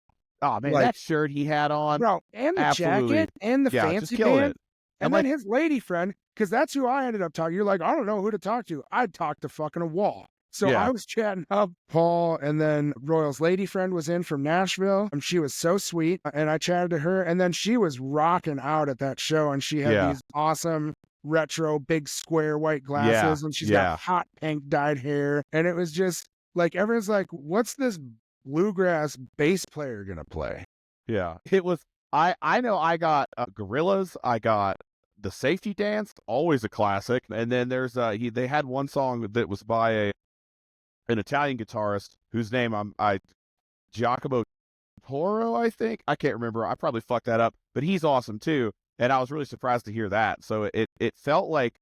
Oh, man, Like, that shirt he had on. bro, and the absolutely. jacket and the Yeah, fancy just killing band. it. And And then his lady friend, because that's who I ended up talking. You're like, I don't know who to talk to. I'd talk to fucking a wall. So Yeah. I was chatting up Paul, and then Royal's lady friend was in from Nashville, and she was so sweet. And I chatted to her, and then she was rocking out at that show, and she had Yeah. these awesome retro big square white glasses, and she's got hot pink dyed hair. And it was just like, everyone's like, what's this bluegrass bass player gonna play? Yeah. It was, I know I got Gorillas, I got the Safety Dance, always a classic. And then there's they had one song that was by an Italian guitarist whose name Giacomo Toro, I think. I can't remember. I probably fucked that up, but he's awesome too. And I was really surprised to hear that. So it felt like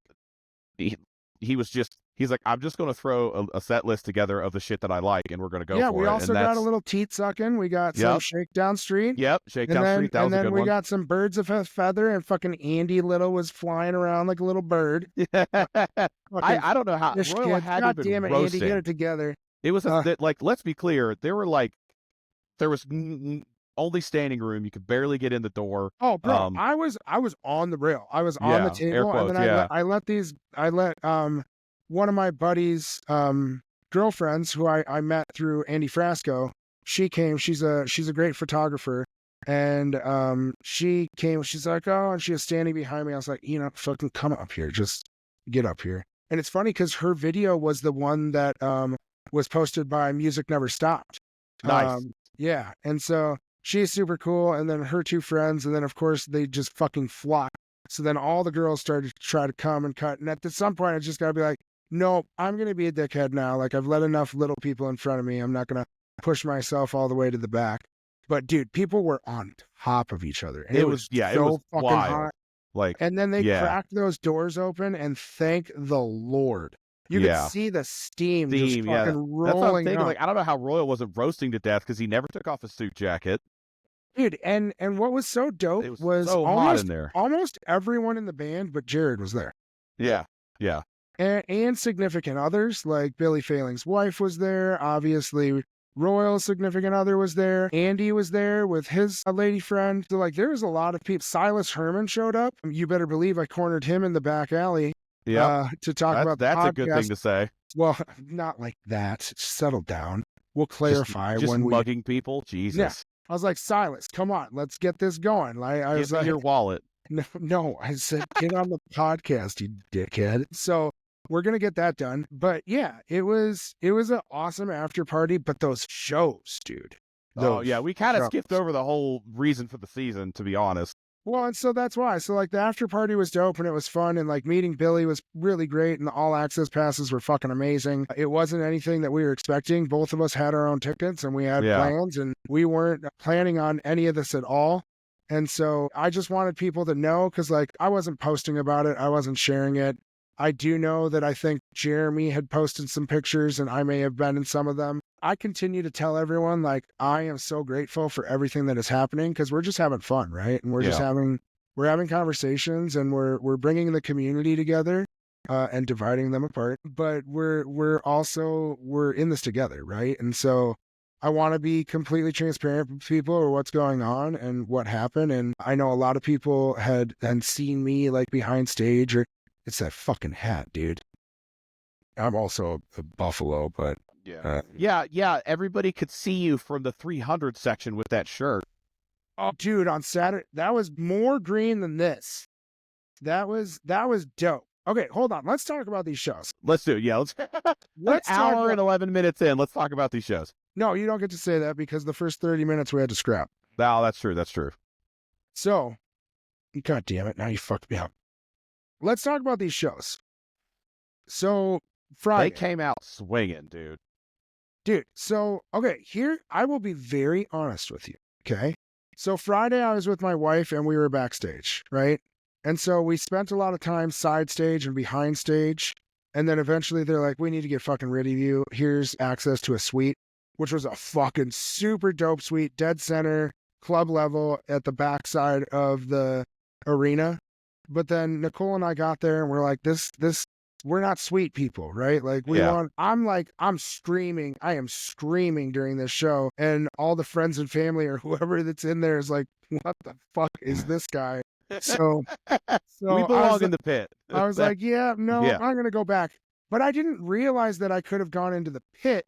he was just, he's like, I'm just going to throw a set list together of the shit that I like, and we're going to go for it. Yeah, we also got a little teat sucking. We got some Shakedown Street. Yep, Shakedown Street. That was a good one. And then we got some Birds of a Feather, and fucking Andy Little was flying around like a little bird. I don't know how Royal had God been damn it, roasting. Andy, get it together. It was like, let's be clear, there was only standing room. You could barely get in the door. Oh, bro, I was on the rail. I was on the table, quotes, and then I let one of my buddies' girlfriends, who I met through Andy Frasco. She came. She's a great photographer, and she came. She's like, oh, and she was standing behind me. I was like, fucking come up here, just get up here. And it's funny because her video was the one that was posted by Music Never Stopped. Nice. Yeah, and so she's super cool, and then her two friends, and then of course they just fucking flock. So then all the girls started to try to come and cut, and at some point I just gotta be like, no, I'm gonna be a dickhead now. Like, I've let enough little people in front of me. I'm not gonna push myself all the way to the back. But dude, people were on top of each other, and it was it so was fucking wild. hot. Like, And then they yeah, cracked those doors open, and thank the Lord. You could yeah. see the steam just Theme, fucking yeah. That's what I'm rolling thinking. up. Like, I don't know how Royal wasn't roasting to death because he never took off his suit jacket. Dude, and what was so dope It was was so hot in there. almost everyone in the band but Jared was there. Yeah, yeah. And significant others, like Billy Failing's wife was there. Obviously, Royal's significant other was there. Andy was there with his lady friend. So, like, there was a lot of people. Silas Herman showed up. You better believe I cornered him in the back alley Yep. to talk about the That's podcast. a good thing to say. Well, not like that. Settle down. We'll clarify just when mugging people. Jesus. Yeah. I was like, Silas, come on, let's get this going. I was Give me like, your wallet. no, I said, get on the podcast, you dickhead. So we're gonna get that done. But yeah, it was an awesome after party. But those shows, dude. Oh yeah, we kind of shows. skipped over the whole reason for the season, to be honest. Well, and so that's why. So like the after party was dope and it was fun, and like meeting Billy was really great, and the all access passes were fucking amazing. It wasn't anything that we were expecting. Both of us had our own tickets and we had plans, and we weren't planning on any of this at all. And so I just wanted people to know, because like I wasn't posting about it, I wasn't sharing it. I do know that I think Jeremy had posted some pictures and I may have been in some of them. I continue to tell everyone, like, I am so grateful for everything that is happening, because we're just having fun, right? And we're just having conversations, and we're bringing the community together and dividing them apart. But we're also in this together, right? And so I want to be completely transparent with people or what's going on and what happened. And I know a lot of people had seen me like behind stage, or it's that fucking hat, dude. I'm also a Buffalo, but yeah. Everybody could see you from the 300 section with that shirt. Oh, dude, on Saturday, that was more green than this. That was dope. Okay, hold on. Let's talk about these shows. Let's do it. Yeah, let's an hour and 11 minutes in. Let's talk about these shows. No, you don't get to say that, because the first 30 minutes we had to scrap. No, that's true. That's true. So, God damn it, now you fucked me up. Let's talk about these shows. So, Friday. They came out swinging, dude. Dude, so, okay, here, I will be very honest with you, okay? So Friday I was with my wife and we were backstage, right? And so we spent a lot of time side stage and behind stage. And then eventually they're like, we need to get fucking rid of you. Here's access to a suite, which was a fucking super dope suite, dead center, club level at the backside of the arena. But then Nicole and I got there and we're like, this, we're not sweet people, right? Like I'm screaming. I am screaming during this show, and all the friends and family or whoever that's in there is like, what the fuck is this guy? So we belong in the pit. I was like, I'm going to go back. But I didn't realize that I could have gone into the pit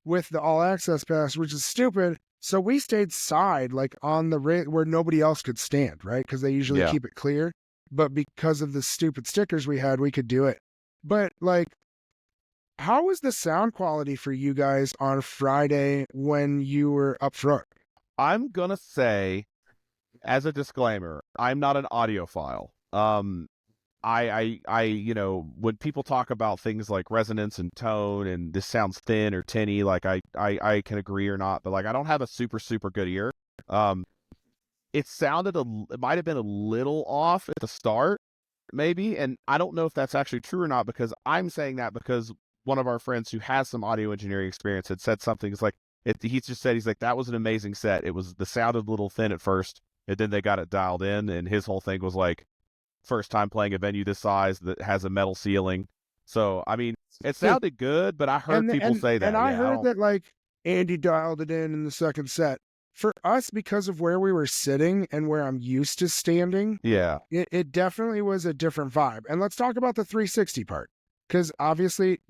with the all access pass, which is stupid. So we stayed side, like on the where nobody else could stand, right? Because they usually keep it clear. But because of the stupid stickers we had, we could do it. But like, how was the sound quality for you guys on Friday when you were up front? I'm gonna say, as a disclaimer, I'm not an audiophile. I when people talk about things like resonance and tone and this sounds thin or tinny, like I can agree or not, but like I don't have a super good ear. It might have been a little off at the start, maybe, and I don't know if that's actually true or not, because I'm saying that because one of our friends who has some audio engineering experience had said something. It's like he just said, he's like, that was an amazing set. It was the sounded a little thin at first, and then they got it dialed in, and his whole thing was like, first time playing a venue this size that has a metal ceiling. So I mean, it sounded good, but I heard people say that, and I heard that like Andy dialed it in the second set. For us, because of where we were sitting and where I'm used to standing, it definitely was a different vibe. And let's talk about the 360 part, because obviously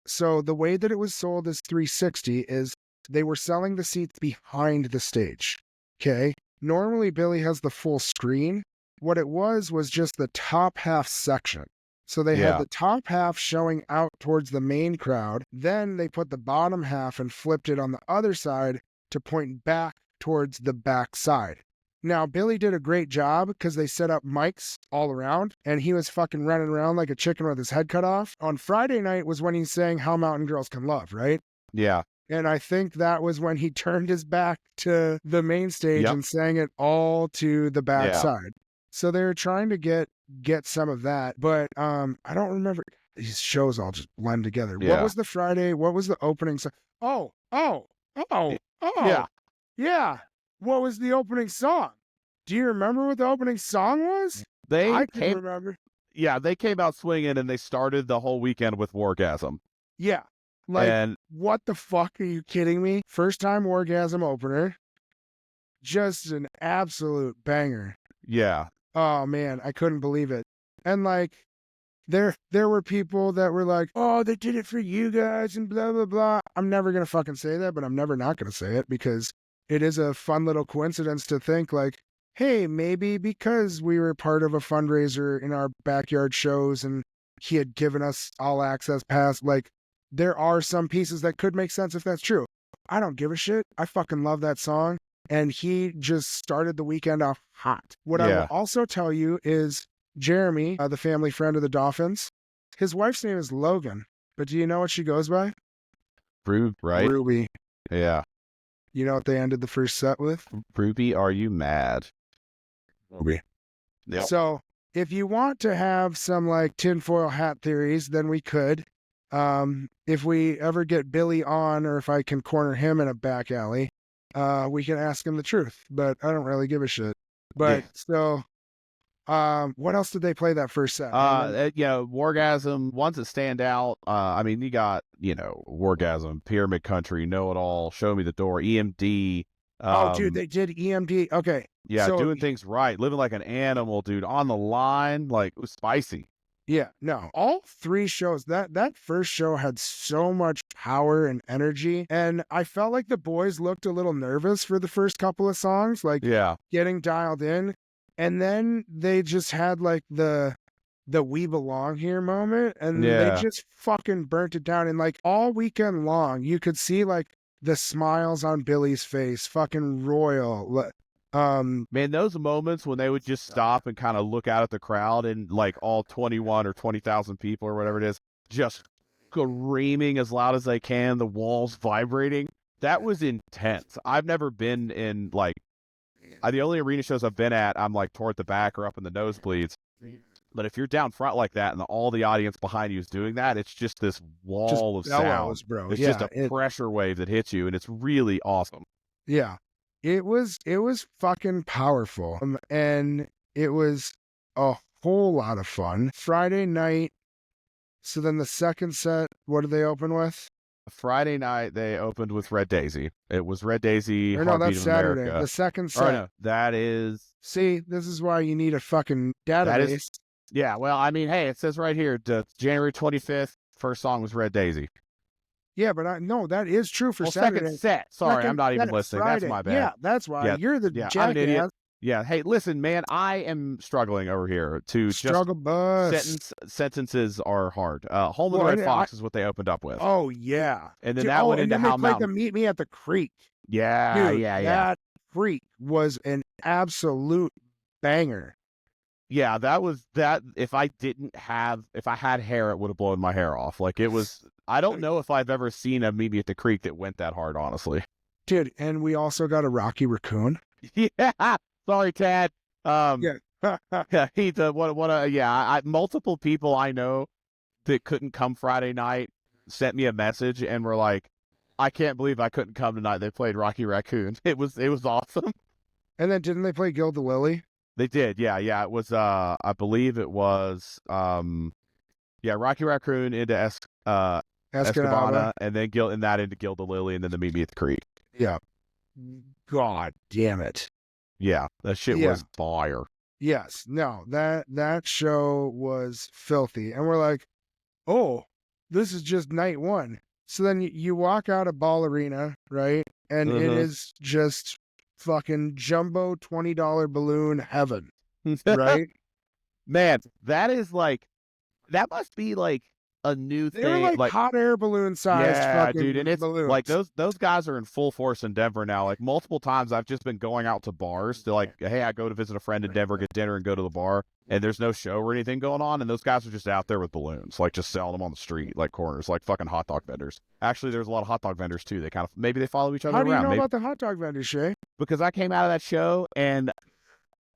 so the way that it was sold as 360 is they were selling the seats behind the stage. Okay. Normally Billy has the full screen. What it was just the top half section. So they had the top half showing out towards the main crowd. Then they put the bottom half and flipped it on the other side to point back towards the back side. Now, Billy did a great job because they set up mics all around and he was fucking running around like a chicken with his head cut off. On Friday night was when he sang How Mountain Girls Can Love, right? Yeah. And I think that was when he turned his back to the main stage and sang it all to the back side. So they were trying to get some of that, but I don't remember. These shows all just blend together. Yeah. What was the Friday? What was the opening song? Yeah. What was the opening song? Do you remember what the opening song was? I can't remember. Yeah, they came out swinging and they started the whole weekend with Wargasm. Yeah. Like, what the fuck, are you kidding me? First time Wargasm opener. Just an absolute banger. Yeah. Oh, man, I couldn't believe it. And, like, there were people that were like, oh, they did it for you guys and blah, blah, blah. I'm never going to fucking say that, but I'm never not going to say it because it is a fun little coincidence to think, like, hey, maybe because we were part of a fundraiser in our backyard shows and he had given us all access pass, like, there are some pieces that could make sense if that's true. I don't give a shit. I fucking love that song. And he just started the weekend off hot. What I will also tell you is Jeremy, the family friend of the Dauphins, his wife's name is Logan. But do you know what she goes by? Right? Ruby. Yeah. You know what they ended the first set with? Ruby, are you mad? Ruby. Yep. So if you want to have some like tinfoil hat theories, then we could. If we ever get Billy on, or if I can corner him in a back alley, we can ask him the truth, but I don't really give a shit. But so, what else did they play that first set? Wargasm, ones that stand out. I mean, you got, Wargasm, Pyramid Country, Know It All, Show Me the Door, EMD. Dude, they did EMD. Okay. Yeah, so, doing things right, living like an animal, dude, on the line, like, it was spicy. Yeah, no, all three shows, that first show had so much power and energy. And I felt like the boys looked a little nervous for the first couple of songs, like getting dialed in. And then they just had like the we belong here moment. And they just fucking burnt it down. And like all weekend long, you could see like the smiles on Billy's face, fucking royal. Man, those moments when they would just stop and kind of look out at the crowd and like all 21 or 20,000 people or whatever it is, just screaming as loud as they can, the walls vibrating. That was intense. I've never been in like, the only arena shows I've been at, I'm like toward the back or up in the nosebleeds. But if you're down front like that and all the audience behind you is doing that, it's just this wall of sound. Bro. It's just a pressure wave that hits you, and it's really awesome. Yeah. It was fucking powerful. And it was a whole lot of fun. Friday night. So then the second set, what did they open with? Friday night, they opened with Red Daisy. It was Red Daisy, or no, that's Saturday. America. The second set. No, that is... See, this is why you need a fucking database. Yeah, well, I mean, hey, it says right here, January 25th, first song was Red Daisy. Yeah, but no, that is true for Saturday. Second set. Sorry, I'm not even listening. Friday. That's my bad. Yeah, that's why. Yeah. You're the jackass. I'm an idiot. Yeah, hey, listen, man, I am struggling over here to struggle bus. Sentences are hard. Home of the Red Fox is what they opened up with. Oh, yeah. And then that went into How Mountain. The Meet Me at the Creek. Yeah, Dude, yeah. That Creek was an absolute banger. Yeah, that. If I had hair, it would have blown my hair off. Like, it was, I don't know if I've ever seen a Meet Me at the Creek that went that hard, honestly. Dude, and we also got a Rocky Raccoon. Yeah. Sorry, Tad. He's multiple people I know that couldn't come Friday night sent me a message and were like, I can't believe I couldn't come tonight. They played Rocky Raccoon. It was awesome. And then didn't they play Gilda Lily? They did, yeah. It was I believe it was Rocky Raccoon into Escabana, and then into Gilda Lily, and then the Meet Me at the Creek. Yeah. God damn it. Yeah, that shit was fire. Yes. No, that show was filthy. And we're like, oh, this is just night one. So then you walk out of Ball Arena, right? And it is just fucking jumbo $20 balloon heaven, right? Man, that is like, that must be like a new They were thing. like hot air balloon sized Yeah, fucking dude, and it's balloons. like those guys are in full force in Denver now. Like multiple times, I've just been going out to bars to like, hey, I go to visit a friend in Denver, get dinner, and go to the bar, and there's no show or anything going on, and those guys are just out there with balloons, like just selling them on the street, like corners, like fucking hot dog vendors. Actually, there's a lot of hot dog vendors too. They kind of maybe they follow each other How do you around. know Maybe about the hot dog vendor, Shay? because I came out of that show and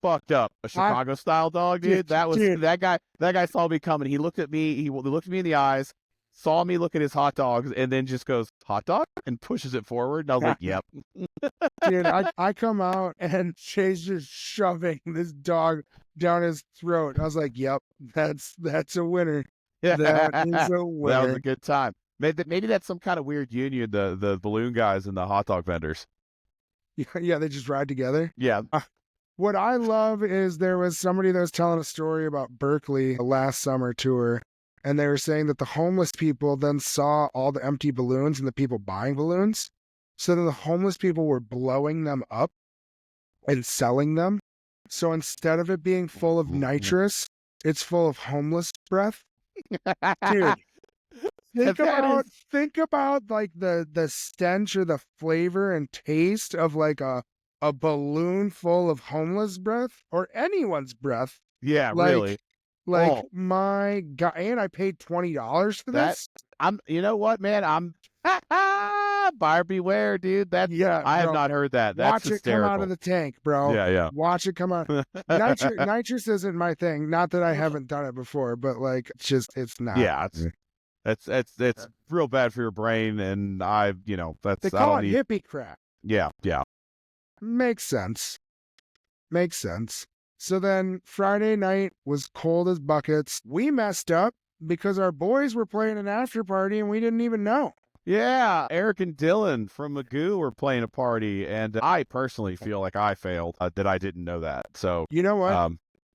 fucked up a Chicago style dog, dude. That was Dude. that guy. That guy saw me coming. He looked at me. He looked me in the eyes, saw me look at his hot dogs, and then just goes hot dog and pushes it forward. And I was like, "Yep." Dude, I come out and Shay's just shoving this dog down his throat. I was like, "Yep, that's a winner. Yeah, That is a winner." that was a good time. Maybe that's some kind of weird union. The balloon guys and the hot dog vendors. Yeah, they just ride together. Yeah. What I love is there was somebody that was telling a story about Berkeley last summer tour, and they were saying that the homeless people then saw all the empty balloons and the people buying balloons. So then the homeless people were blowing them up and selling them. So instead of it being full of nitrous, it's full of homeless breath. Dude, think about like the stench or the flavor and taste of like a balloon full of homeless breath or anyone's breath. Yeah, Like, really. my God, and I paid $20 for this. You know what, man? I'm buyer beware, dude. I have not heard that. That's Watch hysterical. it come out of the tank, bro. Yeah. Watch it come out. Nitrous isn't my thing. Not that I haven't done it before, but like, it's not. Yeah, it's real bad for your brain, and They call it hippie crap. Yeah. Makes sense. So then Friday night was cold as buckets. We messed up because our boys were playing an after party and we didn't even know. Yeah, Eric and Dylan from Magoo were playing a party, and I personally feel like I failed that I didn't know that. So you know what?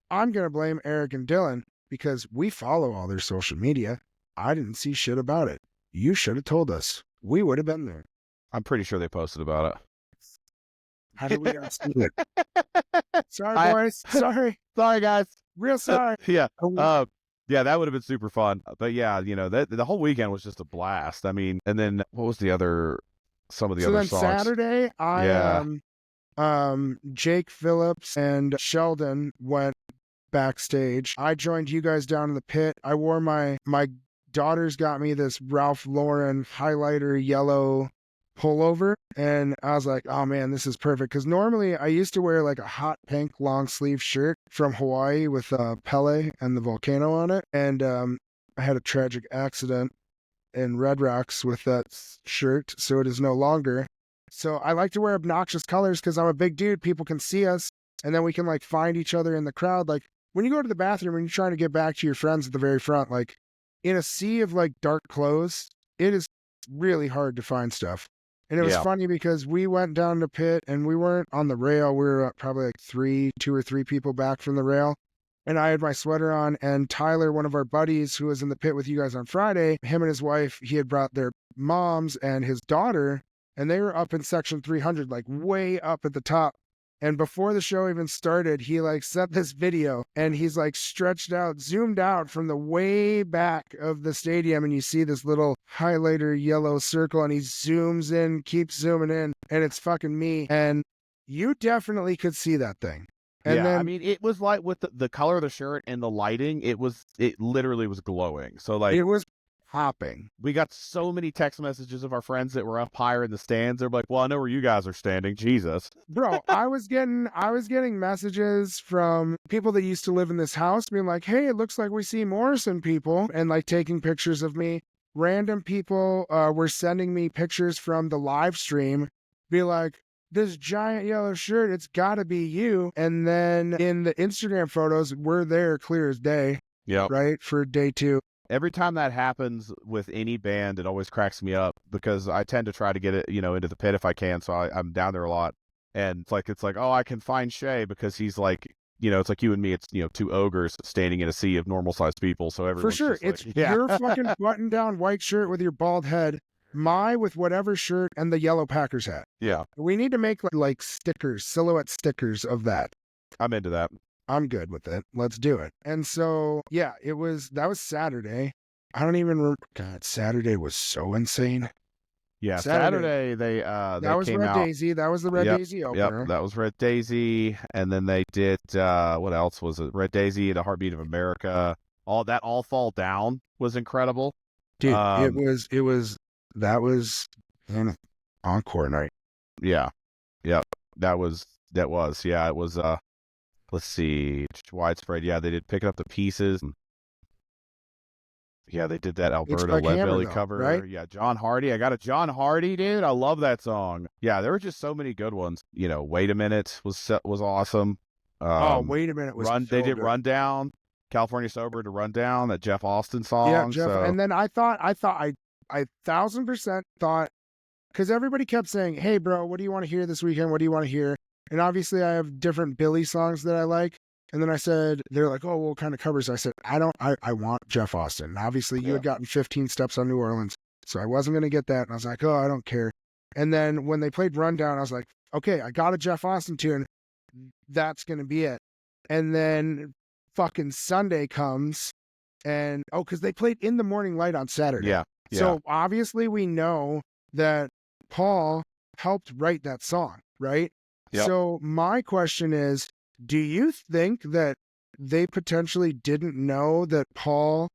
I'm gonna blame Eric and Dylan because we follow all their social media. I didn't see shit about it. You should have told us. We would have been there. I'm pretty sure they posted about it. How did we not see it? Sorry, boys. Sorry, guys. Real sorry. Yeah. Yeah, that would have been super fun. But yeah, the whole weekend was just a blast. I mean, and then what was some of the other songs? So then Saturday, Jake Phillips and Sheldon went backstage. I joined you guys down in the pit. I wore my daughters got me this Ralph Lauren highlighter yellow pullover, and I was like, oh man, this is perfect, because normally I used to wear like a hot pink long sleeve shirt from Hawaii with Pele and the volcano on it, and I had a tragic accident in Red Rocks with that shirt, so it is no longer. So I like to wear obnoxious colors because I'm a big dude, people can see us, and then we can like find each other in the crowd. Like when you go to the bathroom and you're trying to get back to your friends at the very front, like in a sea of like dark clothes, it is really hard to find stuff. And it was funny because we went down to pit and we weren't on the rail. We were probably like 2 or 3 people back from the rail. And I had my sweater on, and Tyler, one of our buddies who was in the pit with you guys on Friday, him and his wife, he had brought their moms and his daughter, and they were up in section 300, like way up at the top. And before the show even started, he like sent this video, and he's like stretched out, zoomed out from the way back of the stadium, and you see this little highlighter yellow circle, and he zooms in, keeps zooming in, and it's fucking me. And you definitely could see that thing. And then, I mean, it was like with the color of the shirt and the lighting, it literally was glowing. So like it was popping. We got so many text messages of our friends that were up higher in the stands. They're like, well, I know where you guys are standing. Jesus. Bro, I was getting messages from people that used to live in this house being like, hey, it looks like we see Morrison people, and like taking pictures of me. Random people were sending me pictures from the live stream, be like, this giant yellow shirt, it's gotta be you. And then in the Instagram photos, we're there clear as day. Yeah. Right? For day 2. Every time that happens with any band, it always cracks me up because I tend to try to get it, into the pit if I can. So I'm down there a lot. And it's like, oh, I can find Shay because he's like, it's like you and me. It's, 2 ogres standing in a sea of normal sized people. So everyone's for sure. It's like, your fucking button down white shirt with your bald head, my with whatever shirt, and the yellow Packers hat. Yeah. We need to make like stickers, silhouette stickers of that. I'm into that. I'm good with it. Let's do it. And so, yeah, that was Saturday. I don't even remember. God, Saturday was so insane. Yeah, Saturday they That was came Red out. Daisy. That was the Red Yep, Daisy yep, opener. that was Red Daisy, and then they did what else was it? Red Daisy, The Heartbeat of America. All Fall Down was incredible. Dude, that was an encore night. Yeah, yep, yeah, it was let's see, Widespread. Yeah, they did Picking Up the Pieces. Yeah, they did that It's Alberta like Hammer Leadbelly though, cover. right? Yeah, John Hardy. I got a John Hardy, dude. I love that song. Yeah, there were just so many good ones. You know, Wait a Minute was awesome. Oh, Wait a Minute was They so did good. Rundown, California Sober to Rundown, that Jeff Austin Yeah, song. Jeff. So And then I 1,000% thought, because everybody kept saying, "Hey, bro, what do you want to hear this weekend? What do you want to hear?" And obviously, I have different Billy songs that I like. And then I said, they're like, "Oh, what kind of covers?" I said, I want Jeff Austin. And obviously, you yeah, had gotten 15 Steps on New Orleans, so I wasn't going to get that. And I was like, "Oh, I don't care." And then when they played Rundown, I was like, "Okay, I got a Jeff Austin tune. That's going to be it." And then fucking Sunday comes, and because they played In the Morning Light on Saturday. yeah, yeah. So obviously we know that Paul helped write that song, right? Yep. So my question is, do you think that they potentially didn't know that Paul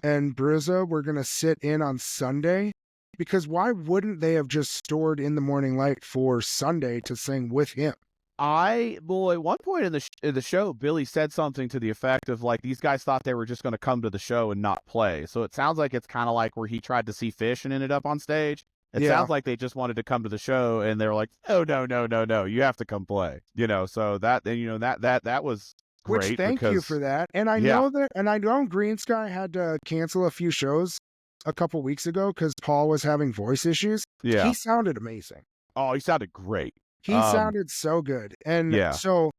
and Bruzza were going to sit in on Sunday? Because why wouldn't they have just stored In the Morning Light for Sunday to sing with him? At one point in the show, Billy said something to the effect of like these guys thought they were just going to come to the show and not play. So it sounds like it's kind of like where he tried to see Fish and ended up on stage. It sounds like they just wanted to come to the show and they were like, "Oh no, you have to come play." You know, so that that was Which great thank you because for that. And I yeah, know Greensky had to cancel a few shows a couple weeks ago because Paul was having voice issues. yeah. He sounded amazing. Oh, he sounded great. He sounded so good. And Yeah, so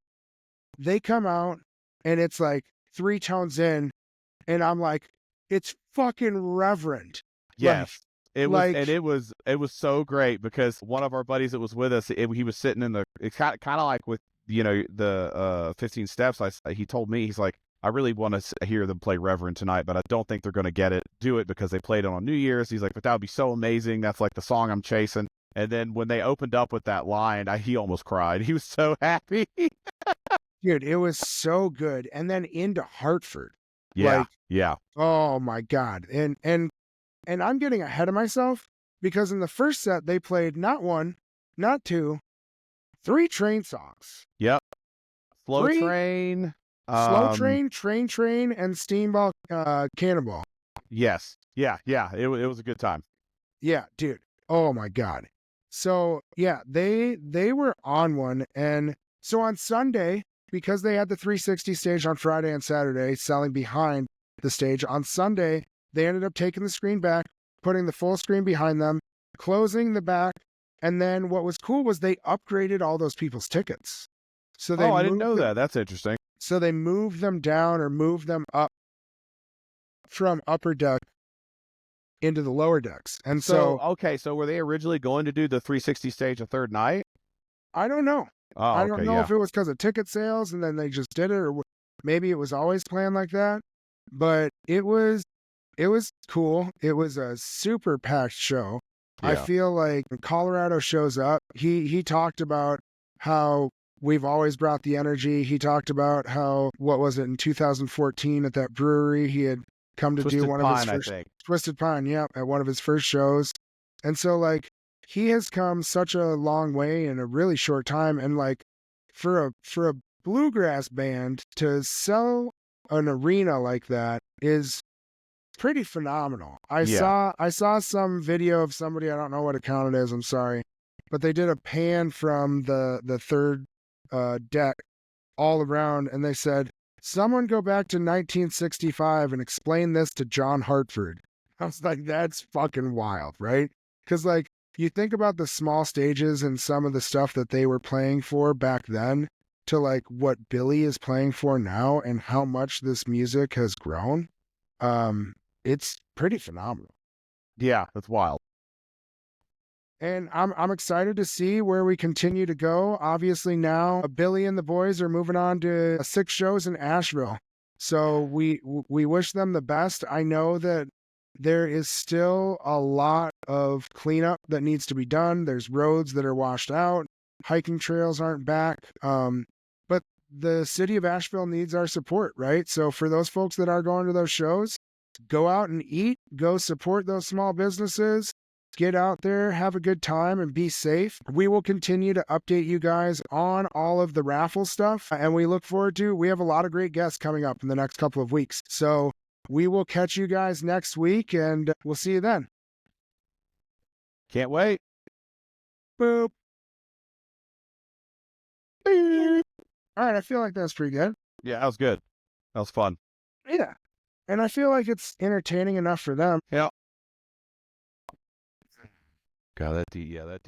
they come out and it's like 3 tones in, and I'm like, it's fucking Reverend. yes. Like, It was so great because one of our buddies that was with us, he was sitting in the, it's kind of like with, you know, the 15 steps. He told me, he's like, I really want to hear them play Reverend tonight, but I don't think they're going to do it because they played it on New Year's. He's like, but that would be so amazing. That's like the song I'm chasing. And then when they opened up with that line, he almost cried. He was so happy. dude, it was so good. And then into Hartford. Yeah, Like, yeah. oh my God. And I'm getting ahead of myself because in the first set they played not 1, not 2, 3 Train songs. Yep. Slow 3 Train. Slow Train, Train, and Steamboat Cannonball. Yes. Yeah, yeah. It was a good time. Yeah, dude. Oh my God. So yeah, they were on one. And so on Sunday, because they had the 360 stage on Friday and Saturday, selling behind the stage, on Sunday, they ended up taking the screen back, putting the full screen behind them, closing the back. And then what was cool was they upgraded all those people's tickets. So they I didn't know that. That's interesting. So they moved them down or moved them up from upper deck into the lower decks. And so okay, so were they originally going to do the 360 stage a third night? I don't know. Oh, I okay, don't know yeah. if it was because of ticket sales and then they just did it, or maybe it was always planned like that. But it was cool. It was a super packed show. I Yeah. feel like when Colorado shows up, he talked about how we've always brought the energy. He talked about how, what was it, in 2014 at that brewery, he had come to Twisted do one Pine, of his first, I think. Twisted Pine, yeah, at one of his first shows. And so like he has come such a long way in a really short time. And like for a bluegrass band to sell an arena like that is pretty phenomenal. I saw some video of somebody, I don't know what account it is, I'm sorry, but they did a pan from the third deck all around, and they said, someone go back to 1965 and explain this to John Hartford. I was like, that's fucking wild, right? Because like you think about the small stages and some of the stuff that they were playing for back then to like what Billy is playing for now and how much this music has grown. It's pretty phenomenal. Yeah, that's wild. And I'm excited to see where we continue to go. Obviously now Billy and the boys are moving on to 6 shows in Asheville. So we wish them the best. I know that there is still a lot of cleanup that needs to be done. There's roads that are washed out, hiking trails aren't back. But the city of Asheville needs our support, right? So for those folks that are going to those shows, go out and eat, go support those small businesses, get out there, have a good time, and be safe. We will continue to update you guys on all of the raffle stuff, and we look forward to, we have a lot of great guests coming up in the next couple of weeks. So we will catch you guys next week, and we'll see you then. Can't wait. Boop. Beep. All right, I feel like that's pretty good. Yeah, that was good. That was fun. Yeah. And I feel like it's entertaining enough for them. Yeah. God, that